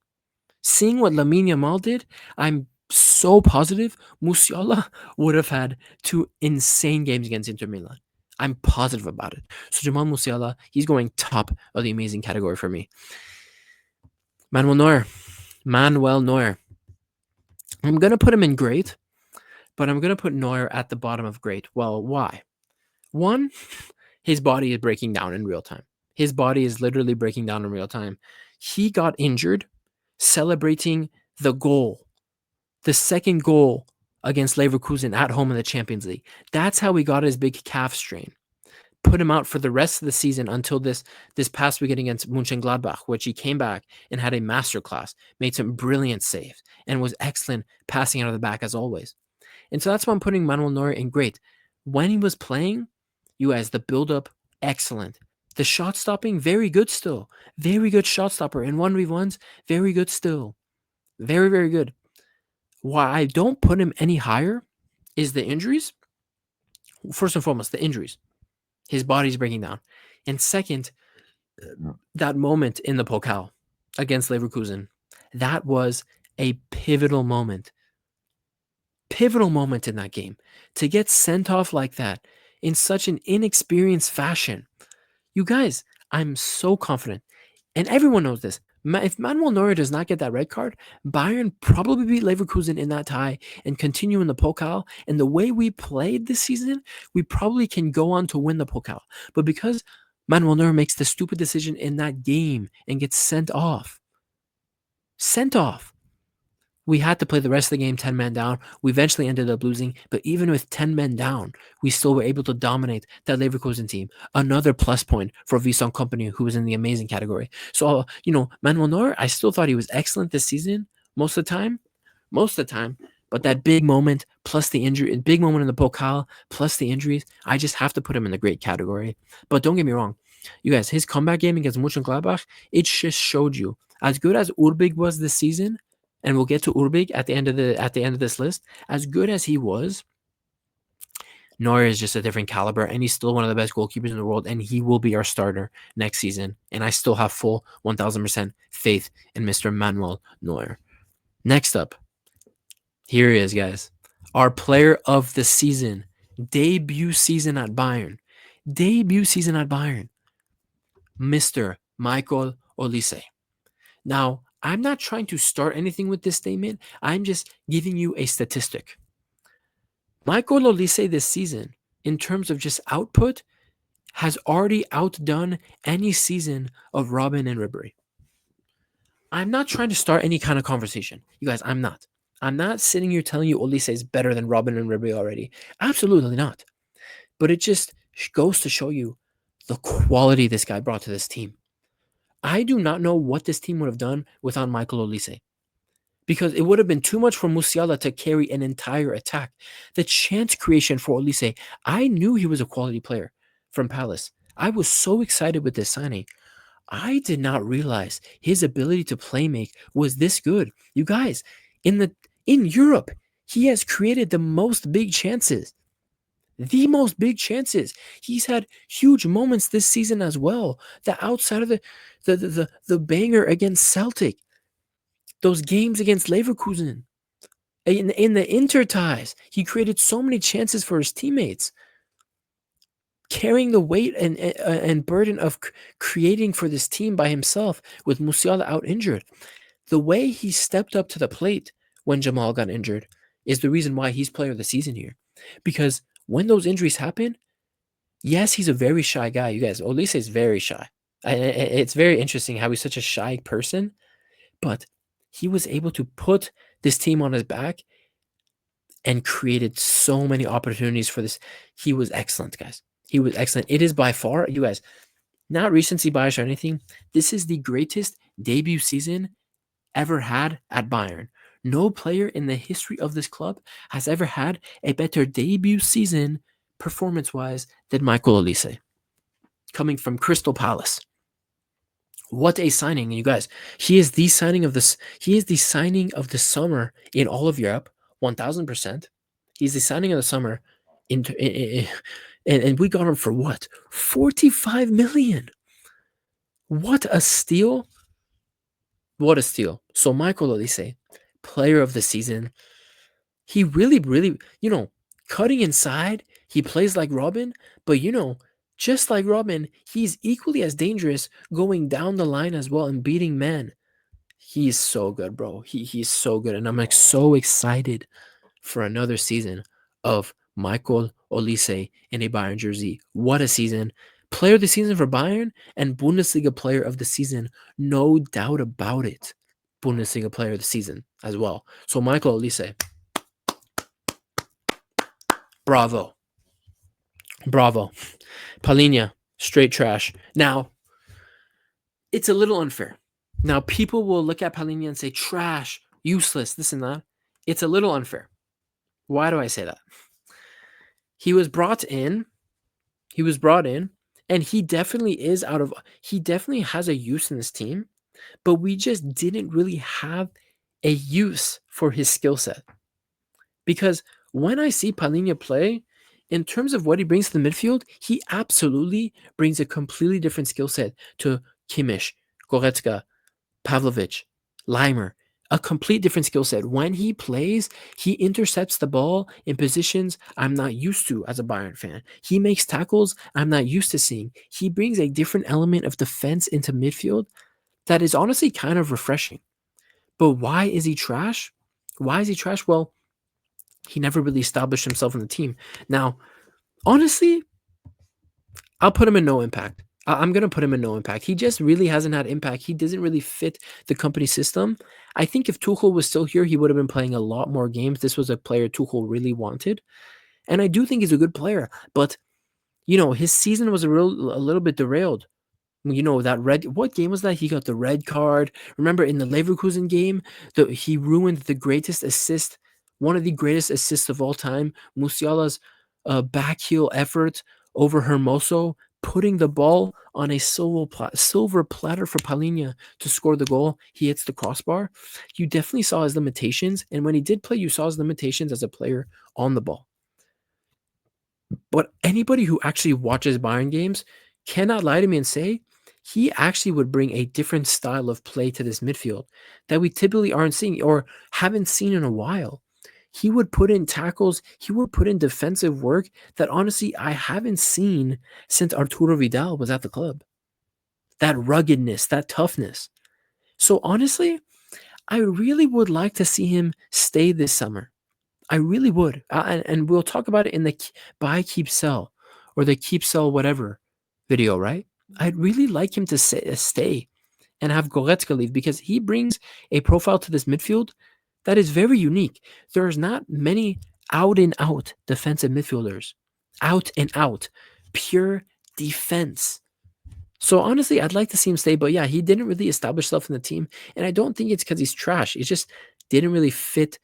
Seeing what Lamine Yamal did, I'm so positive Musiala would have had 2 insane games against Inter Milan. I'm positive about it. So Jamal Musiala, he's going top of the amazing category for me. Manuel Neuer. I'm going to put him in great, but I'm going to put Neuer at the bottom of great. Well, why? One, his body is breaking down in real time. His body is literally breaking down in real time. He got injured celebrating the goal, the second goal against Leverkusen at home in the Champions League. That's how he got his big calf strain. Put him out for the rest of the season until this past weekend against Mönchengladbach, which he came back and had a masterclass, made some brilliant saves, and was excellent passing out of the back as always. And so that's why I'm putting Manuel Neuer in great. When he was playing, you guys, the build-up, excellent. The shot stopping, very good still. Very good shot stopper. In 1v1s, very good still. Very, very good. Why I don't put him any higher is the injuries. First and foremost, the injuries. His body's breaking down. And second, that moment in the Pokal against Leverkusen. That was a pivotal moment. Pivotal moment in that game. To get sent off like that in such an inexperienced fashion. You guys, I'm so confident. And everyone knows this. If Manuel Neuer does not get that red card, Bayern probably beat Leverkusen in that tie and continue in the Pokal. And the way we played this season, we probably can go on to win the Pokal. But because Manuel Neuer makes the stupid decision in that game and gets sent off, we had to play the rest of the game 10 men down. We eventually ended up losing, but even with 10 men down, we still were able to dominate that Leverkusen team. Another plus point for Wissam Kompany, who was in the amazing category. So, Manuel Neuer, I still thought he was excellent this season most of the time. But that big moment plus the injury, big moment in the Pokal plus the injuries, I just have to put him in the great category. But don't get me wrong. You guys, his comeback game against Mönchengladbach, it just showed you, as good as Urbig was this season, and we'll get to Urbig at the end of this list. As good as he was, Neuer is just a different caliber, and he's still one of the best goalkeepers in the world, and he will be our starter next season. And I still have full 1000% faith in Mr. Manuel Neuer. Next up, here he is, guys. Our player of the season, debut season at Bayern. Debut season at Bayern, Mr. Michael Olise. Now, I'm not trying to start anything with this statement. I'm just giving you a statistic. Michael Olise this season, in terms of just output, has already outdone any season of Robin and Ribery. I'm not trying to start any kind of conversation. You guys, I'm not. I'm not sitting here telling you Olise is better than Robin and Ribery already. Absolutely not. But it just goes to show you the quality this guy brought to this team. I do not know what this team would have done without Michael Olise, because it would have been too much for Musiala to carry an entire attack. The chance creation for Olise, I knew he was a quality player from Palace. I was so excited with this signing. I did not realize his ability to play make was this good. You guys, in Europe, he has created the most big chances. The most big chances. He's had huge moments this season as well. The outside of the banger against Celtic, those games against Leverkusen, in the Inter ties, he created so many chances for his teammates, carrying the weight and burden of creating for this team by himself with Musiala out injured. The way he stepped up to the plate when Jamal got injured is the reason why he's player of the season here. Because when those injuries happen, yes, he's a very shy guy. You guys, Olise is very shy. It's very interesting how he's such a shy person, but he was able to put this team on his back and created so many opportunities for this. He was excellent, guys. He was excellent. It is by far, you guys, not recency bias or anything. This is the greatest debut season ever had at Bayern. No player in the history of this club has ever had a better debut season performance-wise than Michael Olise, coming from Crystal Palace. What a signing, you guys. He is the signing of this. He is the signing of the summer in all of Europe, 1000%. He's the signing of the summer and we got him for what? 45 million. What a steal. What a steal. So Michael Olise, player of the season. He really, cutting inside, he plays like Robin, but just like Robin, he's equally as dangerous going down the line as well and beating men. He's so good, bro. He's so good. And I'm like so excited for another season of Michael Olise in a Bayern jersey. What a season. Player of the season for Bayern and Bundesliga player of the season. No doubt about it. Bundesliga player of the season as well. So Michael Olise, bravo. Bravo. Palhinha, straight trash. Now, it's a little unfair. Now, people will look at Palhinha and say, trash, useless, this and that. It's a little unfair. Why do I say that? He was brought in, and he definitely has a use in this team, but we just didn't really have a use for his skill set. Because when I see Palhinha play, in terms of what he brings to the midfield, he absolutely brings a completely different skill set to Kimmich, Goretzka, Pavlovic, Leimer. A complete different skill set. When he plays, he intercepts the ball in positions I'm not used to as a Bayern fan. He makes tackles I'm not used to seeing. He brings a different element of defense into midfield that is honestly kind of refreshing. But why is he trash? Why is he trash? Well, he never really established himself in the team. Now, honestly, I'll put him in no impact. I'm going to put him in no impact. He just really hasn't had impact. He doesn't really fit the company system. I think if Tuchel was still here, he would have been playing a lot more games. This was a player Tuchel really wanted. And I do think he's a good player. But, his season was a little bit derailed. What game was that? He got the red card. Remember in the Leverkusen game, he ruined the greatest assist, one of the greatest assists of all time. Musiala's back heel effort over Hermoso, putting the ball on a silver platter for Palhinha to score the goal. He hits the crossbar. You definitely saw his limitations. And when he did play, you saw his limitations as a player on the ball. But anybody who actually watches Bayern games cannot lie to me and say he actually would bring a different style of play to this midfield that we typically aren't seeing or haven't seen in a while. He would put in tackles, he would put in defensive work that honestly I haven't seen since Arturo Vidal was at the club. That ruggedness, that toughness. So honestly, I really would like to see him stay this summer. I really would. And we'll talk about it in the buy, keep, sell or the keep, sell, whatever video, right? I'd really like him to stay and have Goretzka leave because he brings a profile to this midfield that is very unique. There's not many out and out defensive midfielders. Out and out. Pure defense. So honestly, I'd like to see him stay, but yeah, he didn't really establish himself in the team, and I don't think it's because he's trash. It just didn't really fit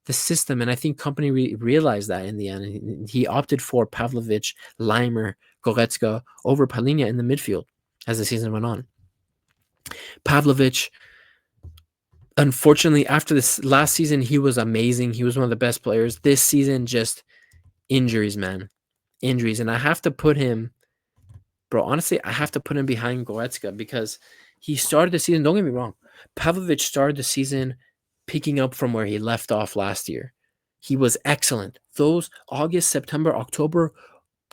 the system, and I think company realized that in the end. And he opted for Pavlovic, Leimer, Goretzka over Palhinha in the midfield as the season went on. Pavlovic, unfortunately, after this last season, he was amazing. He was one of the best players. This season, just injuries, man, injuries, and I have to put him. Bro, honestly, I have to put him behind Goretzka because he started the season. Don't get me wrong. Pavlovic started the season picking up from where he left off last year. He was excellent. Those August, September, October,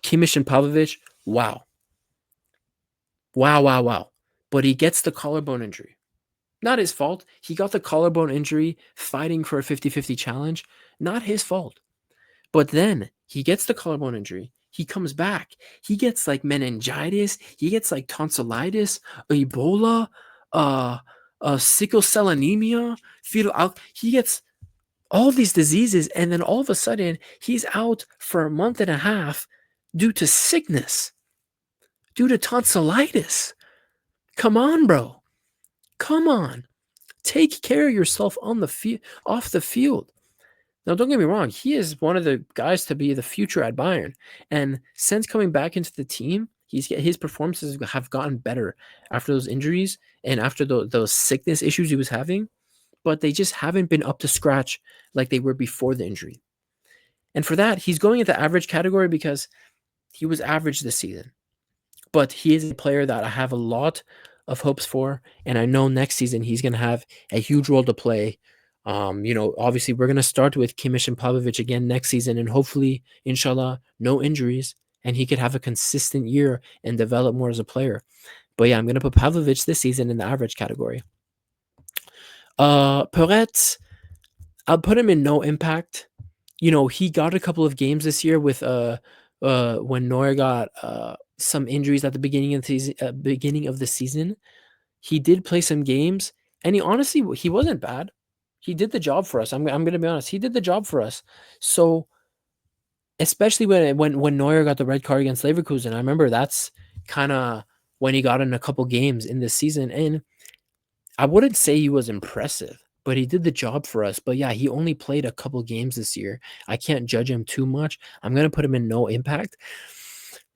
Kimmich and Pavlovic, wow. Wow, wow, wow. But he gets the collarbone injury. Not his fault. He got the collarbone injury fighting for a 50-50 challenge. Not his fault. But then he gets the collarbone injury. He comes back. He gets like meningitis. He gets like tonsillitis, Ebola, sickle cell anemia, he gets all these diseases, and then all of a sudden he's out for a month and a half due to sickness, due to tonsillitis. Come on, bro. Come on. Take care of yourself on the off the field. Now, don't get me wrong. He is one of the guys to be the future at Bayern. And since coming back into the team, his performances have gotten better after those injuries and after those sickness issues he was having. But they just haven't been up to scratch like they were before the injury. And for that, he's going into average category because he was average this season. But he is a player that I have a lot of hopes for. And I know next season he's going to have a huge role to play. Obviously we're going to start with Kimmich and Pavlovic again next season, and hopefully, inshallah, no injuries, and he could have a consistent year and develop more as a player. But yeah, I'm going to put Pavlovic this season in the average category. Peretz, I'll put him in no impact. He got a couple of games this year with when Neuer got some injuries at the beginning of the season. He did play some games, and he wasn't bad. He did the job for us. I'm going to be honest. He did the job for us. So, especially when Neuer got the red card against Leverkusen, I remember that's kind of when he got in a couple games in this season. And I wouldn't say he was impressive, but he did the job for us. But yeah, he only played a couple games this year. I can't judge him too much. I'm going to put him in no impact.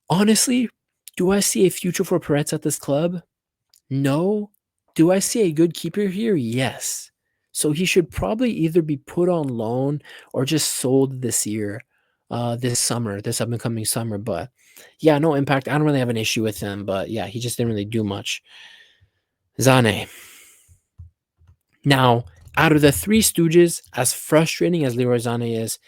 Honestly, do I see a future for Peretz at this club? No. Do I see a good keeper here? Yes. So he should probably either be put on loan or just sold this year, this upcoming summer. But yeah, no impact. I don't really have an issue with him, but yeah, he just didn't really do much. Zane. Now, out of the three Stooges, as frustrating as Leroy Sané is,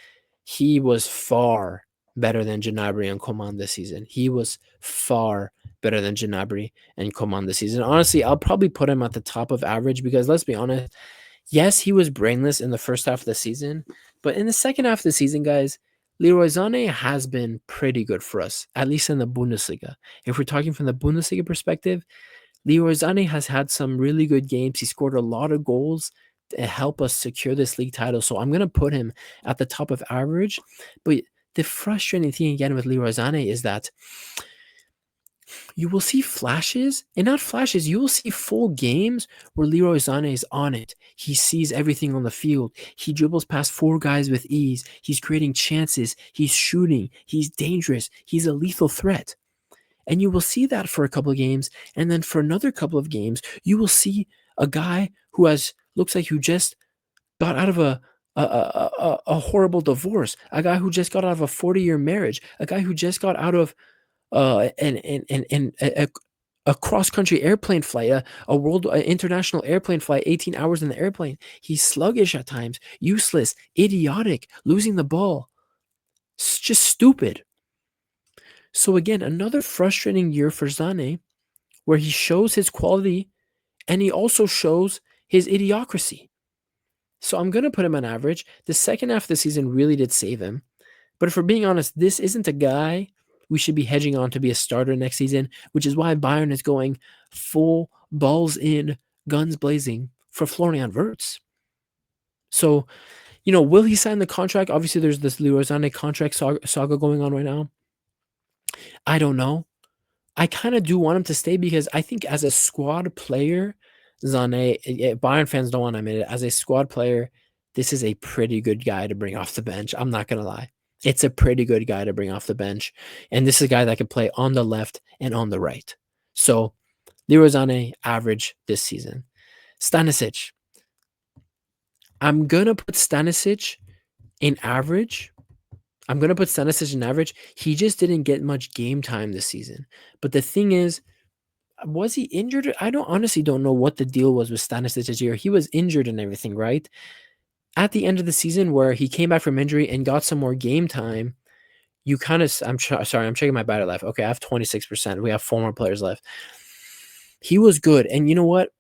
he was far better than Gnabry and Coman this season. He was far better than Gnabry and Coman this season. Honestly, I'll probably put him at the top of average because let's be honest, yes, he was brainless in the first half of the season, but in the second half of the season, guys, Leroy Sané has been pretty good for us, at least in the Bundesliga. If we're talking from the Bundesliga perspective, Leroy Sané has had some really good games. He scored a lot of goals to help us secure this league title. So I'm going to put him at the top of average. But the frustrating thing again with Leroy Sané is that you will see flashes, and not flashes, you will see full games where Leroy Sané is on it. He sees everything on the field. He dribbles past four guys with ease. He's creating chances. He's shooting. He's dangerous. He's a lethal threat. And you will see that for a couple of games. And then for another couple of games, you will see a guy who looks like who just got out of a horrible divorce, a guy who just got out of a 40-year marriage, a guy who just got out of an a cross-country airplane flight, a international airplane flight, 18 hours in the airplane. He's sluggish at times, useless, idiotic, losing the ball. It's just stupid. So again, another frustrating year for Zane, where he shows his quality and he also shows his idiocracy. So I'm going to put him on average. The second half of the season really did save him. But if we're being honest, this isn't a guy we should be hedging on to be a starter next season, which is why Bayern is going full balls in, guns blazing for Florian Wirtz. So, will he sign the contract? Obviously, there's this Leroy Sané contract saga going on right now. I don't know. I kind of do want him to stay because I think as a squad player, Sané, Bayern fans don't want to admit it. As a squad player, this is a pretty good guy to bring off the bench. I'm not going to lie. It's a pretty good guy to bring off the bench. And this is a guy that can play on the left and on the right. So, Leroy Sané, average this season. Stanisic. I'm going to put Stanisic in average. He just didn't get much game time this season. But the thing is, was he injured? I honestly don't know what the deal was with Stanisic this year. He was injured and everything, right? At the end of the season where he came back from injury and got some more game time, you kind of, sorry, I'm checking my battery life. Okay, I have 26%. We have 4 more players left. He was good. And you know what?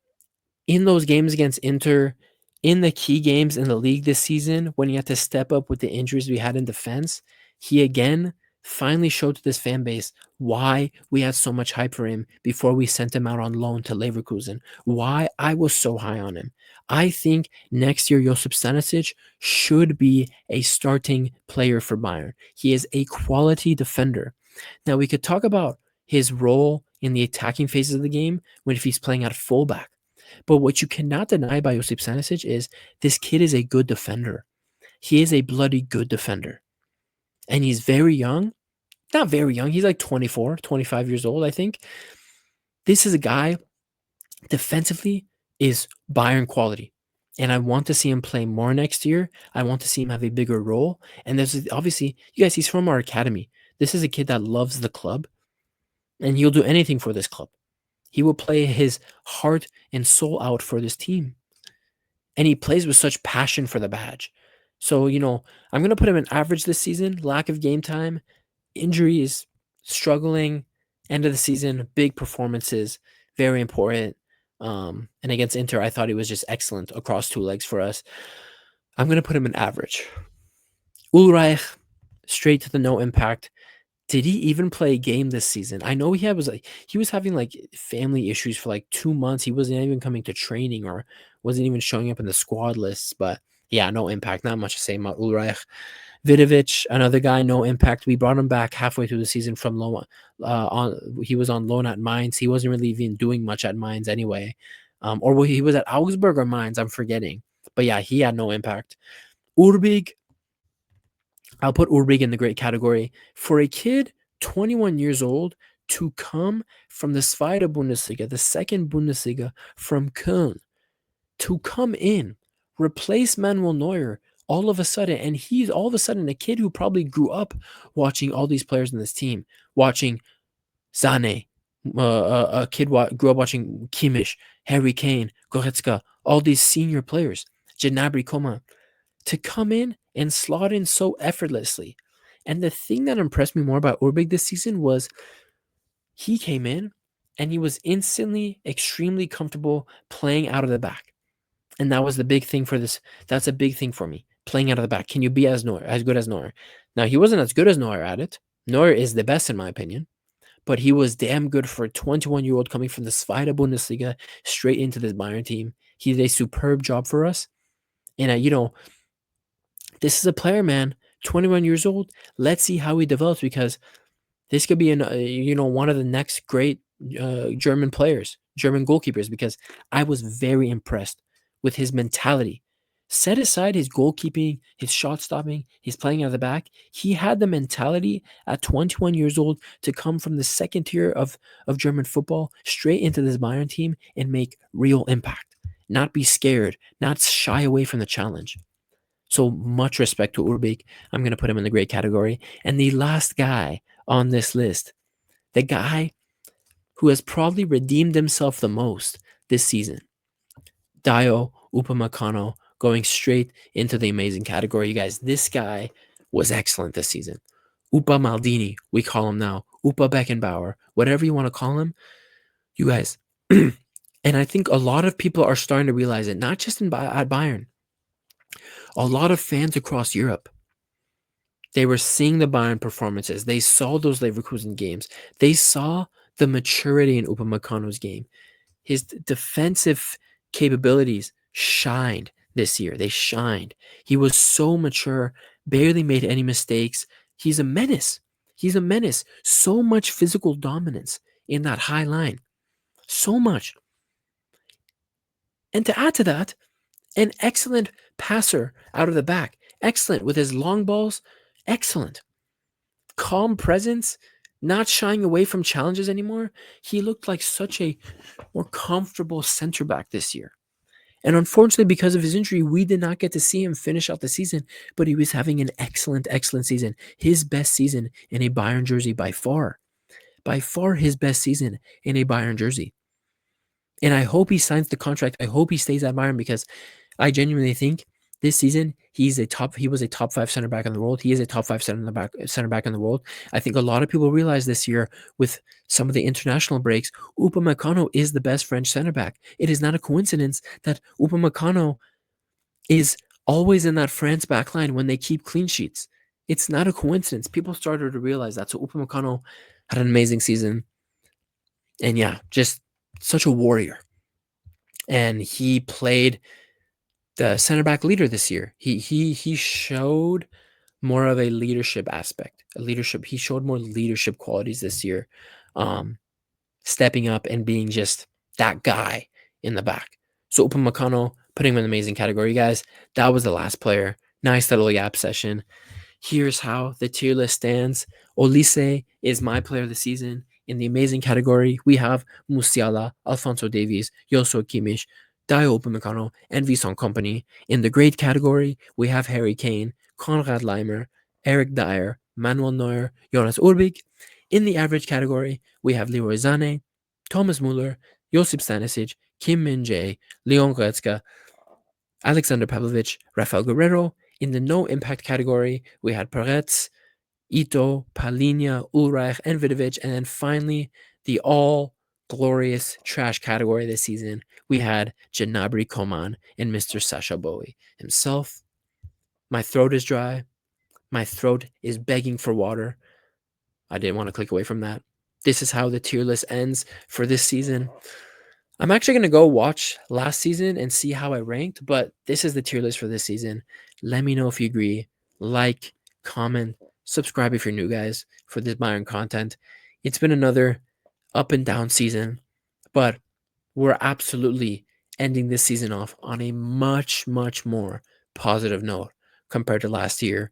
In those games against Inter, in the key games in the league this season, when he had to step up with the injuries we had in defense, he again finally showed to this fan base why we had so much hype for him before we sent him out on loan to Leverkusen, why I was so high on him. I think next year Josip Stanisic should be a starting player for Bayern. He is a quality defender. Now we could talk about his role in the attacking phases of the game when if he's playing at fullback. But what you cannot deny by Josip Stanisic is this kid is a good defender. He is a bloody good defender. And he's very young. Not very young. He's like 24, 25 years old, I think. This is a guy defensively is Bayern quality. And I want to see him play more next year. I want to see him have a bigger role. And there's obviously, you guys, he's from our academy. This is a kid that loves the club. And he'll do anything for this club. He will play his heart and soul out for this team. And he plays with such passion for the badge. So, I'm going to put him in average this season. Lack of game time, injuries, struggling, end of the season, big performances, very important. And against Inter, I thought he was just excellent across 2 legs for us. I'm going to put him in average. Ulreich, straight to the no impact. Did he even play a game this season? I know he was having like family issues for like 2 months. He wasn't even coming to training or wasn't even showing up in the squad lists. But yeah, no impact. Not much to say about Ulreich. Vidovic, another guy, no impact. We brought him back halfway through the season from loan. He was on loan at Mainz. He wasn't really even doing much at Mainz anyway. Or he was at Augsburg or Mainz. I'm forgetting. But yeah, he had no impact. Urbig, I'll put Urbig in the great category. For a kid, 21 years old, to come from the Zweite Bundesliga, the second Bundesliga from Köln, to come in, replace Manuel Neuer all of a sudden, and he's all of a sudden a kid who probably grew up watching all these players in this team, watching Sané, a kid grew up watching Kimmich, Harry Kane, Goretzka, all these senior players, Gnabry Coman, to come in and slot in so effortlessly. And the thing that impressed me more about Urbig this season was he came in and he was instantly extremely comfortable playing out of the back. And that was the big thing for this. That's a big thing for me. Playing out of the back. Can you be as good as Neuer? Now, he wasn't as good as Neuer at it. Neuer is the best in my opinion. But he was damn good for a 21-year-old coming from the Zweite Bundesliga straight into this Bayern team. He did a superb job for us. And, this is a player, man, 21 years old. Let's see how he develops because this could be one of the next great German players, German goalkeepers, because I was very impressed with his mentality. Set aside his goalkeeping, his shot stopping, his playing out of the back. He had the mentality at 21 years old to come from the second tier of German football straight into this Bayern team and make real impact. Not be scared, not shy away from the challenge. So much respect to Urbik. I'm going to put him in the great category. And the last guy on this list, the guy who has probably redeemed himself the most this season, Dio Upamecano, going straight into the amazing category. You guys, this guy was excellent this season. Upa Maldini, we call him now. Upa Beckenbauer, whatever you want to call him. You guys, and I think a lot of people are starting to realize it, not just at Bayern. A lot of fans across Europe, they were seeing the Bayern performances. They saw those Leverkusen games. They saw the maturity in Upamecano's game. His defensive capabilities shined this year. They shined. He was so mature, barely made any mistakes. He's a menace. He's a menace. So much physical dominance in that high line. So much. And to add to that, an excellent passer out of the back. Excellent with his long balls. Excellent. Calm presence, not shying away from challenges anymore. He looked like such a more comfortable center back this year. And unfortunately, because of his injury, we did not get to see him finish out the season, but he was having an excellent, excellent season. His best season in a Bayern jersey by far. By far his best season in a Bayern jersey. And I hope he signs the contract. I hope he stays at Bayern because I genuinely think this season he was a top 5 center back in the world. He is a top 5 center back in the world. I think a lot of people realize this year with some of the international breaks, Upamecano is the best French center back. It is not a coincidence that Upamecano is always in that France back line when they keep clean sheets. It's not a coincidence. People started to realize that. So Upamecano had an amazing season. And yeah, just such a warrior. And he played the center back leader this year. He showed more of a leadership aspect. He showed more leadership qualities this year. Stepping up and being just that guy in the back. So Upamecano, putting him in an amazing category. Guys, that was the last player. Nice little yap session. Here's how the tier list stands. Olise is my player of the season. In the amazing category, we have Musiala, Alphonso Davies, Joshua Kimmich, Dio Upamecano, and Vincent Kompany. In the great category, we have Harry Kane, Konrad Leimer, Eric Dyer, Manuel Neuer, Jonas Urbik. In the average category, we have Leroy Sané, Thomas Muller, Josip Stanisic, Kim Min-jae, Leon Goretzka, Alexander Pavlovich, Rafael Guerrero. In the no impact category, we had Peretz, Ito, Palinha, Ulreich, and Vidovic. And then finally, the all glorious trash category this season, we had Gnabry Coman and Mr. Sasha Bowie himself. My throat is dry. My throat is begging for water. I didn't want to click away from that. This is how the tier list ends for this season. I'm actually going to go watch last season and see how I ranked, but this is the tier list for this season. Let me know if you agree. Like, comment, subscribe if you're new, guys, for this Bayern content. It's been another up and down season, but we're absolutely ending this season off on a much, much more positive note compared to last year.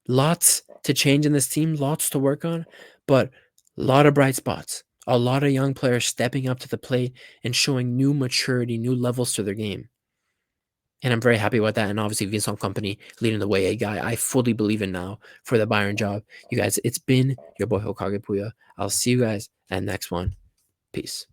Lots to change in this team, lots to work on, but a lot of bright spots. A lot of young players stepping up to the plate and showing new maturity, new levels to their game. And I'm very happy about that. And obviously, Vincent Kompany leading the way, a guy I fully believe in now for the Bayern job. You guys, it's been your boy Hokage Puya. I'll see you guys at the next one. Peace.